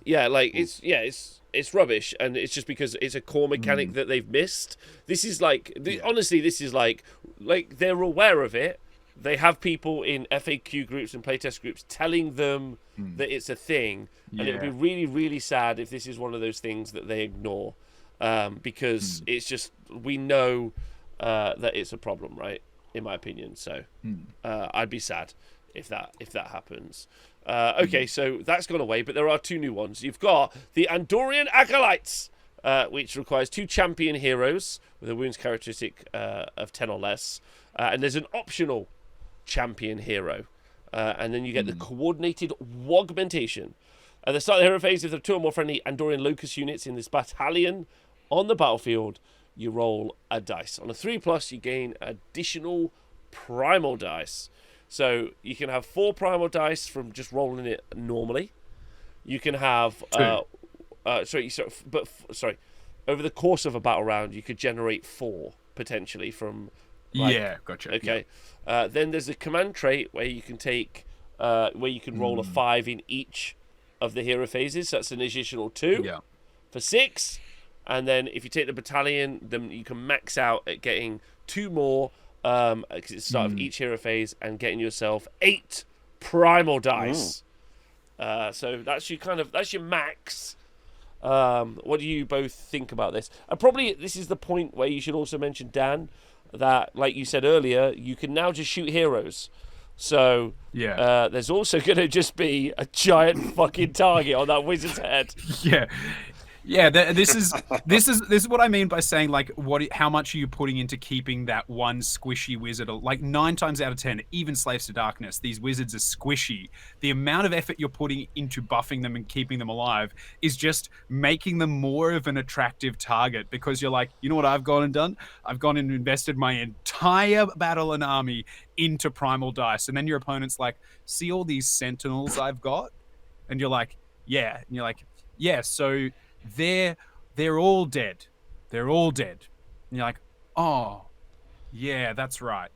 Yeah, like it's rubbish, and it's just because it's a core mechanic that they've missed. This is like honestly, this is like they're aware of it. They have people in FAQ groups and playtest groups telling them that it's a thing, and it would be really, really sad if this is one of those things that they ignore, because it's just we know that it's a problem, right? In my opinion, so I'd be sad if that happens. Okay, so that's gone away, but there are 2 new ones. You've got the Andorian Acolytes, which requires 2 champion heroes with a wounds characteristic of 10 or less, and there's an optional champion hero, and then you get the coordinated augmentation. At the start of the hero phase, if there are 2 or more friendly Andorian Locus units in this battalion on the battlefield, you roll a dice. On a 3+, you gain additional primal dice. So you can have 4 primal dice from just rolling it normally. You can have over the course of a battle round, you could generate 4 potentially from. Gotcha. Okay. Then there's a command trait where you can take, where you can roll a 5 in each of the hero phases. So that's an additional 2. Yeah. for 6. And then if you take the battalion, then you can max out at getting 2 more, because it's the start of each hero phase, and getting yourself 8 primal dice. So that's your max. What do you both think about this? And probably this is the point where you should also mention, Dan, that, like you said earlier, you can now just shoot heroes. So there's also going to just be a giant fucking target on that wizard's head. Yeah, this is what I mean by saying, like, how much are you putting into keeping that one squishy wizard? Like 9 times out of 10, even Slaves to Darkness, these wizards are squishy. The amount of effort you're putting into buffing them and keeping them alive is just making them more of an attractive target, because you're like, you know what I've gone and done? I've gone and invested my entire battle and army into primal dice, and then your opponent's like, see all these sentinels I've got? And you're like, yeah. And you're like, yeah, so they're all dead. They're all dead. And you're like, oh, yeah, that's right.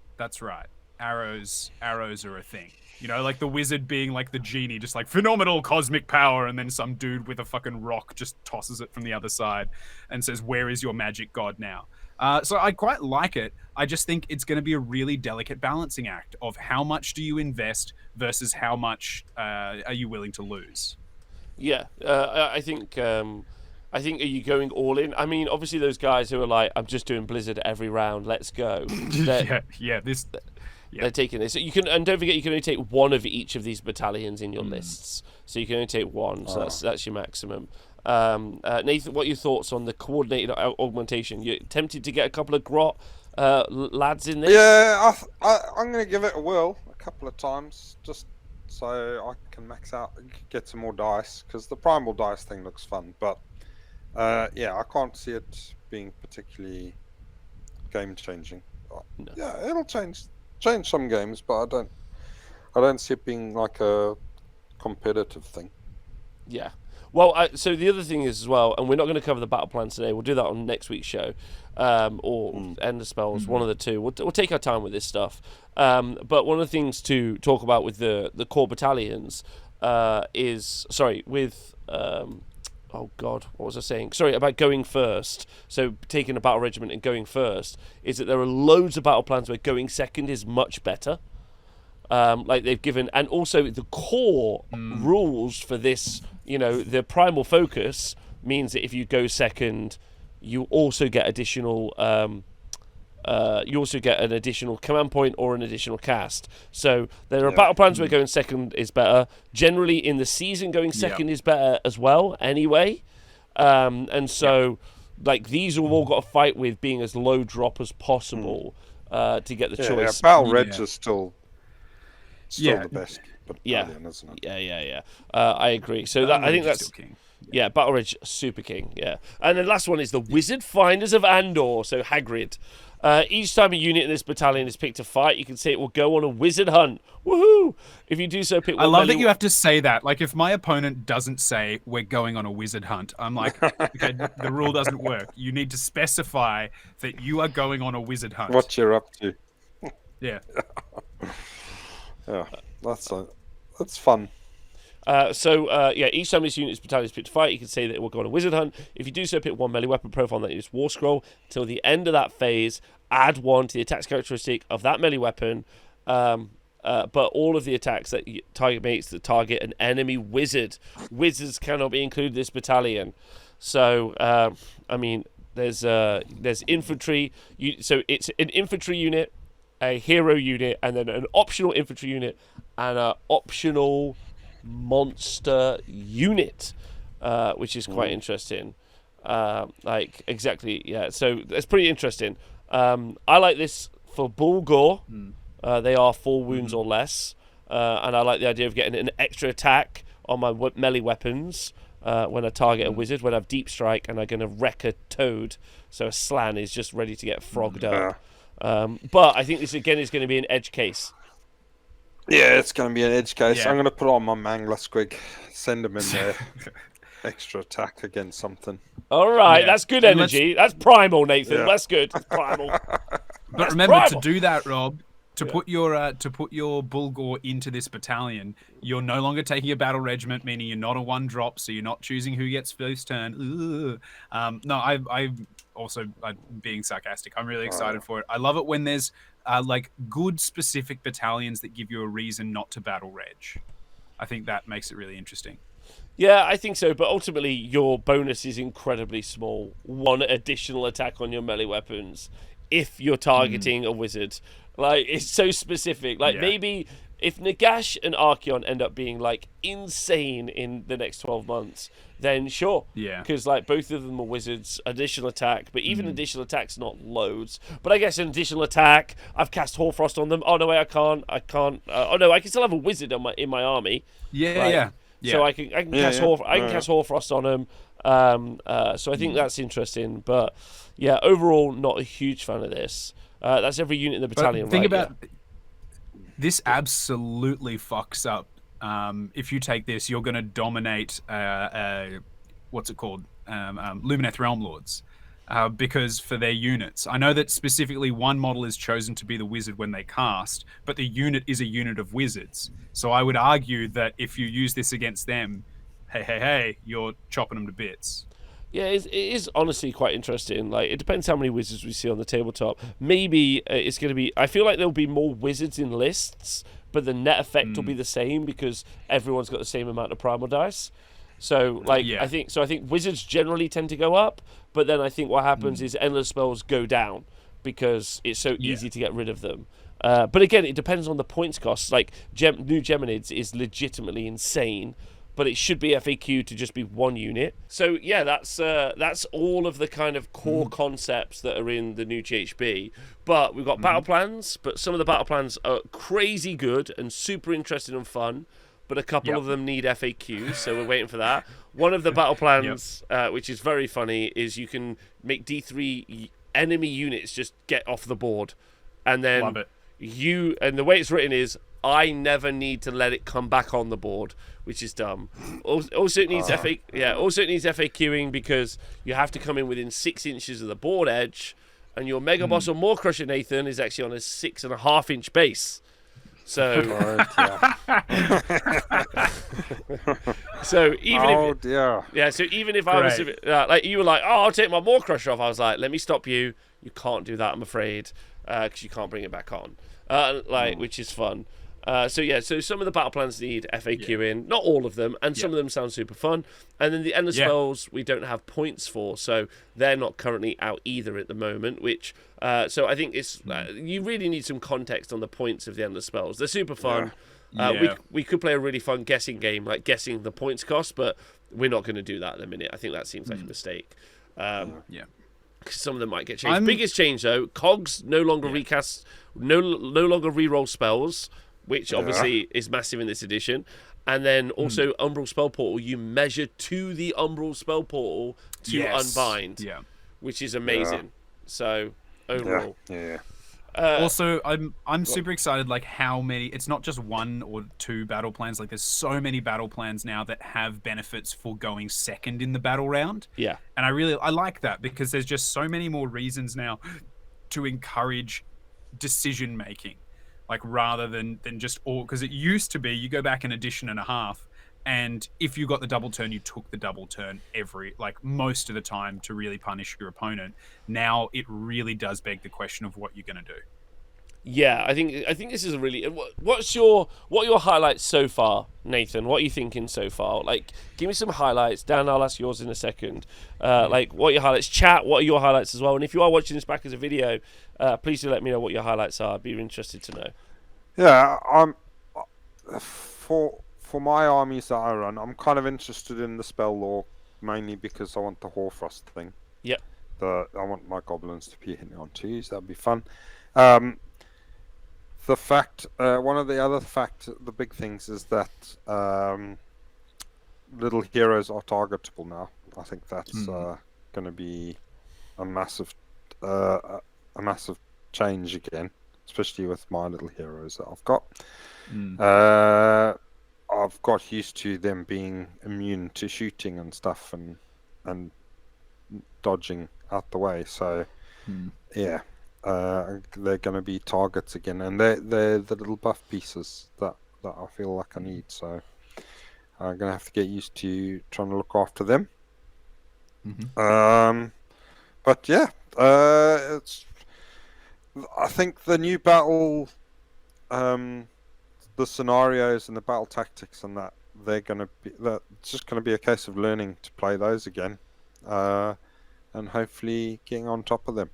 Arrows are a thing. You know, like the wizard being like the genie, just like phenomenal cosmic power, and then some dude with a fucking rock just tosses it from the other side and says, where is your magic god now? So I quite like it. I just think it's going to be a really delicate balancing act of how much do you invest versus how much are you willing to lose. Yeah, I think, are you going all in? I mean, obviously those guys who are like, I'm just doing Blizzard every round, let's go. They're taking this. So you can, and don't forget, you can only take 1 of each of these battalions in your lists. So you can only take 1. So that's your maximum. Nathan, what are your thoughts on the coordinated augmentation? You tempted to get a couple of grot lads in this? Yeah, I'm going to give it a whirl a couple of times, just so I can max out and get some more dice, because the primal dice thing looks fun, but yeah, I can't see it being particularly game changing. No. Yeah, it'll change some games, but I don't see it being like a competitive thing. Yeah. Well, so the other thing is as well, and we're not going to cover the battle plans today. We'll do that on next week's show, or end the spells, one of the two. We'll take our time with this stuff. But one of the things to talk about with the core battalions oh God, what was I saying? Sorry, about going first. So taking a battle regiment and going first is that there are loads of battle plans where going second is much better. Like they've given, and also the core rules for this, you know, the primal focus means that if you go second, you also get additional you also get an additional command point or an additional cast. So there are battle plans where going second is better. Generally in the season, going second is better as well anyway. And so like these have all got to fight with being as low drop as possible to get the choice. Yeah, battle reg is still the best battalion, isn't it? Yeah. I agree. So that, I think that's king. Yeah, Battle Reg, super king, yeah. And the last one is the Wizard Finders of Andor, so Hagrid. Each time a unit in this battalion is picked to fight, you can say it will go on a wizard hunt. Woohoo! If you do so, pick one. I love that you have to say that. Like, if my opponent doesn't say we're going on a wizard hunt, I'm like, okay, the rule doesn't work. You need to specify that you are going on a wizard hunt. What you're up to. Yeah. Yeah, that's fun. Each time this unit's battalion is picked to fight, you can say that it will go on a wizard hunt. If you do so, pick 1 melee weapon profile on that unit's war scroll. Till the end of that phase, add 1 to the attacks characteristic of that melee weapon. But all of the attacks that target makes that target an enemy wizard. Wizards cannot be included in this battalion. So, I mean, there's infantry. So it's an infantry unit, a hero unit, and then an optional infantry unit, and an optional monster unit, which is quite interesting. So that's pretty interesting. I like this for Bulgor. They are 4 wounds or less, and I like the idea of getting an extra attack on my melee weapons when I target a wizard, when I have deep strike and I'm going to wreck a toad, so a slan is just ready to get frogged up. But I think this again is going to be an edge case. Yeah, it's going to be an edge case. Yeah. I'm going to put on my Mangler Squig, send him in there. Extra attack against something. All right, that's good energy. That's primal, Nathan. Yeah. That's good. That's primal. But remember, to do that, Rob, To put your Bulgor into this battalion, you're no longer taking a battle regiment, meaning you're not a 1-drop, so you're not choosing who gets first turn. No, I'm being sarcastic. I'm really excited for it. I love it when there's like good specific battalions that give you a reason not to battle reg. I think that makes it really interesting. Yeah, I think so, but ultimately your bonus is incredibly small. 1 additional attack on your melee weapons if you're targeting a wizard. Like, it's so specific. Like, maybe if Nagash and Archeon end up being, like, insane in the next 12 months, then sure. Yeah. Because, like, both of them are wizards, additional attack, but even additional attack's not loads. But I guess an additional attack, I've cast Horefrost on them. Oh, no, wait, I can't. Oh, no, I can still have a wizard in my army. Yeah. So I can cast cast Horefrost on them. So I think that's interesting. But, yeah, overall, not a huge fan of this. That's every unit in the battalion. But think about this. Absolutely fucks up. If you take this, you're going to dominate. What's it called? Lumineth Realm Lords, because for their units, I know that specifically one model is chosen to be the wizard when they cast, but the unit is a unit of wizards. So I would argue that if you use this against them, hey, you're chopping them to bits. Yeah, it is honestly quite interesting. Like, it depends how many wizards we see on the tabletop. Maybe it's going to be... I feel like there'll be more wizards in lists, but the net effect will be the same because everyone's got the same amount of primal dice. So, like, I think wizards generally tend to go up, but then I think what happens is endless spells go down because it's so easy to get rid of them. But again, it depends on the points costs. Like, new Geminids is legitimately insane, but it should be FAQ to just be 1 unit. So yeah, that's all of the kind of core concepts that are in the new GHB. But we've got battle plans, but some of the battle plans are crazy good and super interesting and fun, but a couple of them need FAQs, so we're waiting for that. One of the battle plans, which is very funny, is you can make D3 enemy units just get off the board, and then Love it. and the way it's written is, I never need to let it come back on the board, which is dumb. Also, it needs FAQing because you have to come in within 6 inches of the board edge, and your Mega Boss or Maw Crusher, Nathan, is actually on a 6.5-inch base. So, so even so even if I was like, you were like, oh, I'll take my Maw Crusher off, I was like, let me stop you. You can't do that, I'm afraid, because you can't bring it back on. Which is fun. So some of the battle plans need FAQing, not all of them, and some of them sound super fun. And then the endless spells we don't have points for, so they're not currently out either at the moment. Which so I think it's you really need some context on the points of the endless spells. They're super fun. We could play a really fun guessing game, like guessing the points cost, but we're not going to do that at the minute. I think that seems like a mistake. Some of them might get changed. Biggest change though, cogs no longer recast, no longer reroll spells, which obviously is massive in this edition. And then also Umbral Spell Portal, you measure to the Umbral Spell Portal to unbind, which is amazing. So overall, also, I'm super excited. Like how many? It's not just 1 or 2 battle plans. Like there's so many battle plans now that have benefits for going second in the battle round. Yeah, and I like that because there's just so many more reasons now to encourage decision making. Like rather than just all, because it used to be you go back an edition and a half, and if you got the double turn, you took the double turn most of the time to really punish your opponent. Now it really does beg the question of what you're going to do. Yeah, I think this is a really. What are your highlights so far, Nathan? What are you thinking so far? Like, give me some highlights. Dan, I'll ask yours in a second. Like, what are your highlights? Chat, what are your highlights as well? And if you are watching this back as a video, please do let me know what your highlights are. I'd be interested to know. Yeah, I'm for my armies that I run, I'm kind of interested in the spell lore mainly because I want the Horefrost thing. Yep. I want my goblins to be hitting on 2s. That'd be fun. The fact, one of the big things is that little heroes are targetable now. I think that's going to be a massive change again, especially with my little heroes that I've got. I've got used to them being immune to shooting and stuff and dodging out the way. So yeah, they're going to be targets again, and they're the little buff pieces that I feel like I need. So I'm going to have to get used to trying to look after them. But yeah, it's. I think the new battle, the scenarios and the battle tactics and that it's just going to be a case of learning to play those again, and hopefully getting on top of them.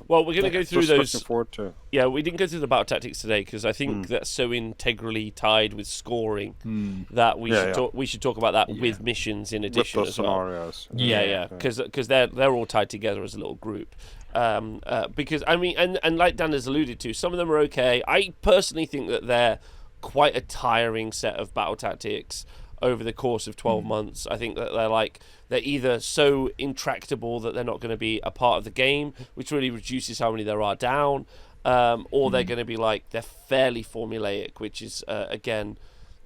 Well, we're going to go through Just those. looking forward to it. Yeah, we didn't go through the battle tactics today because I think that's so integrally tied with scoring that we should talk about that with missions in addition With the as well. scenarios. Yeah, because they're all tied together as a little group. Because I mean, and like Dan has alluded to, some of them are okay. I personally think that they're quite a tiring set of battle tactics over the course of 12 months. I think that they're either so intractable that they're not going to be a part of the game, which really reduces how many there are down, or they're going to be like, they're fairly formulaic, which is again,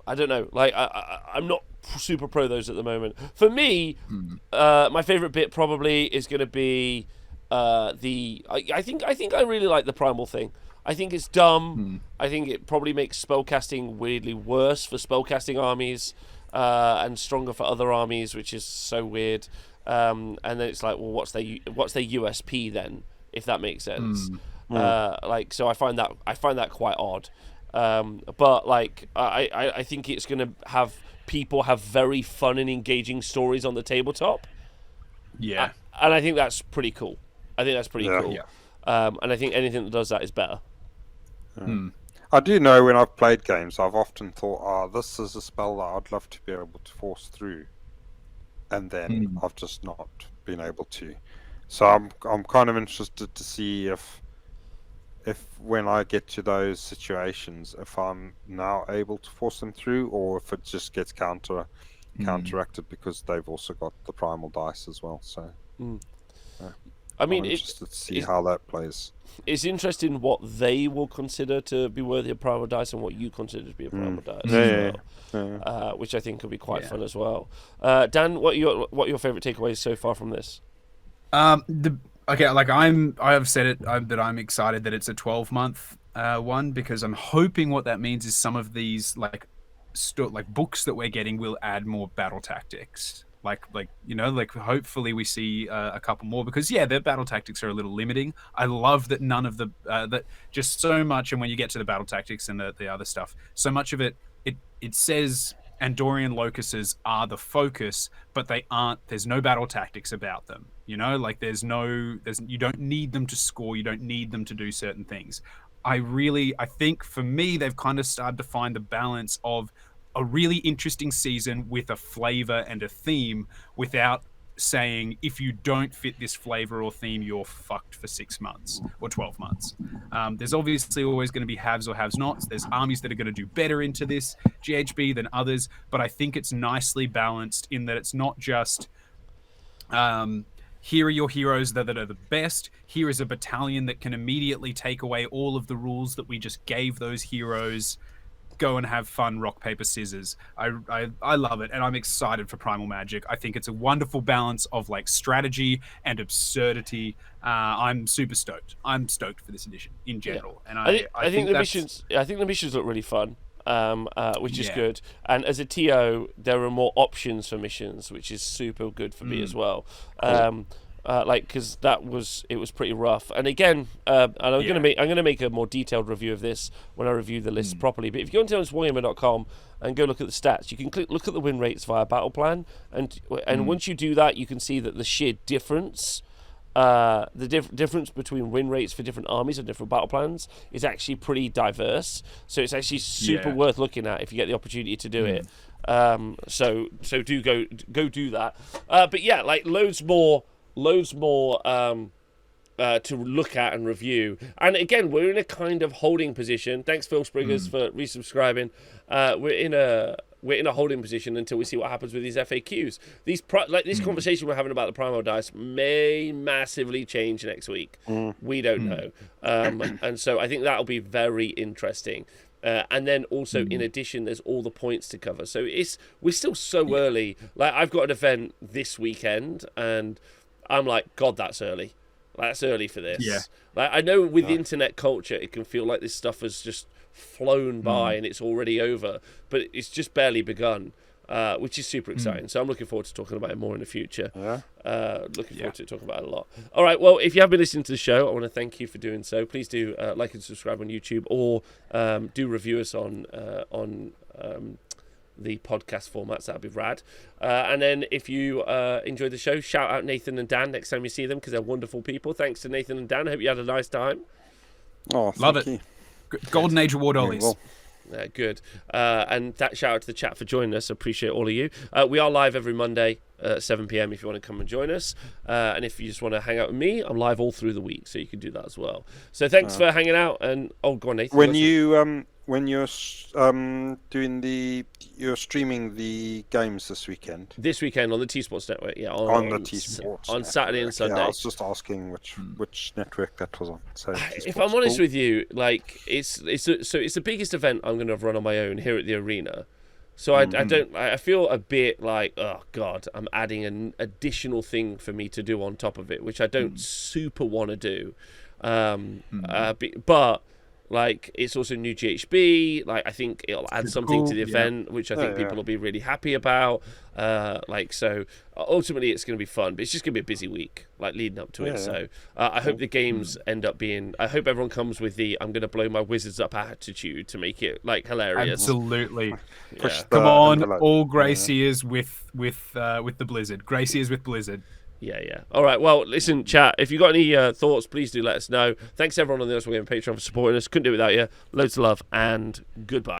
I don't know, like I'm not super pro those at the moment. For me, my favorite bit probably is going to be I think I really like the primal thing. I think it's dumb. I think it probably makes spellcasting weirdly worse for spellcasting armies, and stronger for other armies, which is so weird. And then it's like, well, what's their USP then, if that makes sense? Like, so I find that quite odd. But like, I think it's gonna have people have very fun and engaging stories on the tabletop. Yeah, and I think that's pretty cool. I think that's pretty cool. Yeah. And I think anything that does that is better. I do know when I've played games, I've often thought, this is a spell that I'd love to be able to force through, and then I've just not been able to. So I'm kind of interested to see if when I get to those situations, if I'm now able to force them through, or if it just gets counteracted because they've also got the primal dice as well. So I mean, I'm interested to see how that plays. It's interesting what they will consider to be worthy of primal dice and what you consider to be a primal dice as well, which I think could be quite fun as well. Dan, what are your favourite takeaways so far from this? Okay, like I have said it that I'm excited that it's a 12-month one, because I'm hoping what that means is some of these like books that we're getting will add more battle tactics. Like hopefully we see a couple more, because their battle tactics are a little limiting. I love that none of the that just so much, and when you get to the battle tactics and the other stuff, so much of it says Andorian locuses are the focus, but they aren't. There's no battle tactics about them. Like you don't need them to score. You don't need them to do certain things. I think for me, they've kind of started to find the balance of a really interesting season with a flavor and a theme, without saying, if you don't fit this flavor or theme, you're fucked for 6 months or 12 months. There's obviously always going to be haves or haves nots. There's armies that are going to do better into this GHB than others, but I think it's nicely balanced in that it's not just here are your heroes that are the best. Here is a battalion that can immediately take away all of the rules that we just gave those heroes. Go and have fun, rock, paper, scissors. I love it, and I'm excited for Primal Magic. I think it's a wonderful balance of like strategy and absurdity. I'm super stoked. I'm stoked for this edition in general, and I think the missions look really fun, which is good. And as a TO, there are more options for missions, which is super good for me as well. Because it was pretty rough. And again, and I'm gonna make a more detailed review of this when I review the list properly. But if you go onto wargamer.com and go look at the stats, you can look at the win rates via battle plan, and once you do that, you can see that the sheer difference, difference between win rates for different armies and different battle plans is actually pretty diverse. So it's actually super worth looking at if you get the opportunity to do it. So do go do that. But yeah, like loads more to look at and review. And again, we're in a kind of holding position. Thanks, Phil Spriggers, for resubscribing. We're in a holding position until we see what happens with these FAQs. This conversation we're having about the Primal dice may massively change next week. We don't know. And so I think that'll be very interesting. And then also, in addition, there's all the points to cover. So we're still so early. Like, I've got an event this weekend, and I'm like, God, that's early. Like, that's early for this. Yeah. Like, I know with the internet culture, it can feel like this stuff has just flown by and it's already over, but it's just barely begun, which is super exciting. So I'm looking forward to talking about it more in the future. Yeah. Looking forward to talking about it a lot. All right, well, if you have been listening to the show, I want to thank you for doing so. Please do like and subscribe on YouTube, or do review us on the podcast formats. That'd be rad. And then if you enjoyed the show, shout out Nathan and Dan next time you see them, because they're wonderful people. Thanks to Nathan and Dan. I hope you had a nice time. Oh, Love thank it. you. Golden Age Award Ollies. Well, Good. And that shout out to the chat for joining us. I appreciate all of you. We are live every Monday at 7 p.m. if you want to come and join us. And if you just want to hang out with me, I'm live all through the week, so you can do that as well. So thanks for hanging out. And go on, Nathan. when you're you're streaming the games this weekend. This weekend on the T Sports Network, On the T Sports on Saturday and Sunday. Yeah, I was just asking which network that was on. So If I'm honest with you, like it's the biggest event I'm going to run on my own here at the arena. So I feel a bit like, oh God, I'm adding an additional thing for me to do on top of it, which I don't super want to do. But like, it's also new GHB. Like, I think it'll add something to the event, which I think people will be really happy about. So ultimately, it's going to be fun, but it's just going to be a busy week, like leading up to it. So I hope the games end up being. I hope everyone comes with the "I'm going to blow my wizards up" attitude to make it like hilarious. Absolutely. Yeah. Come on, all Graciers with the Blizzard. Graciers with Blizzard. Yeah. All right. Well, listen, chat. If you've got any thoughts, please do let us know. Thanks everyone on the Wargamer Patreon for supporting us. Couldn't do it without you. Loads of love and goodbye.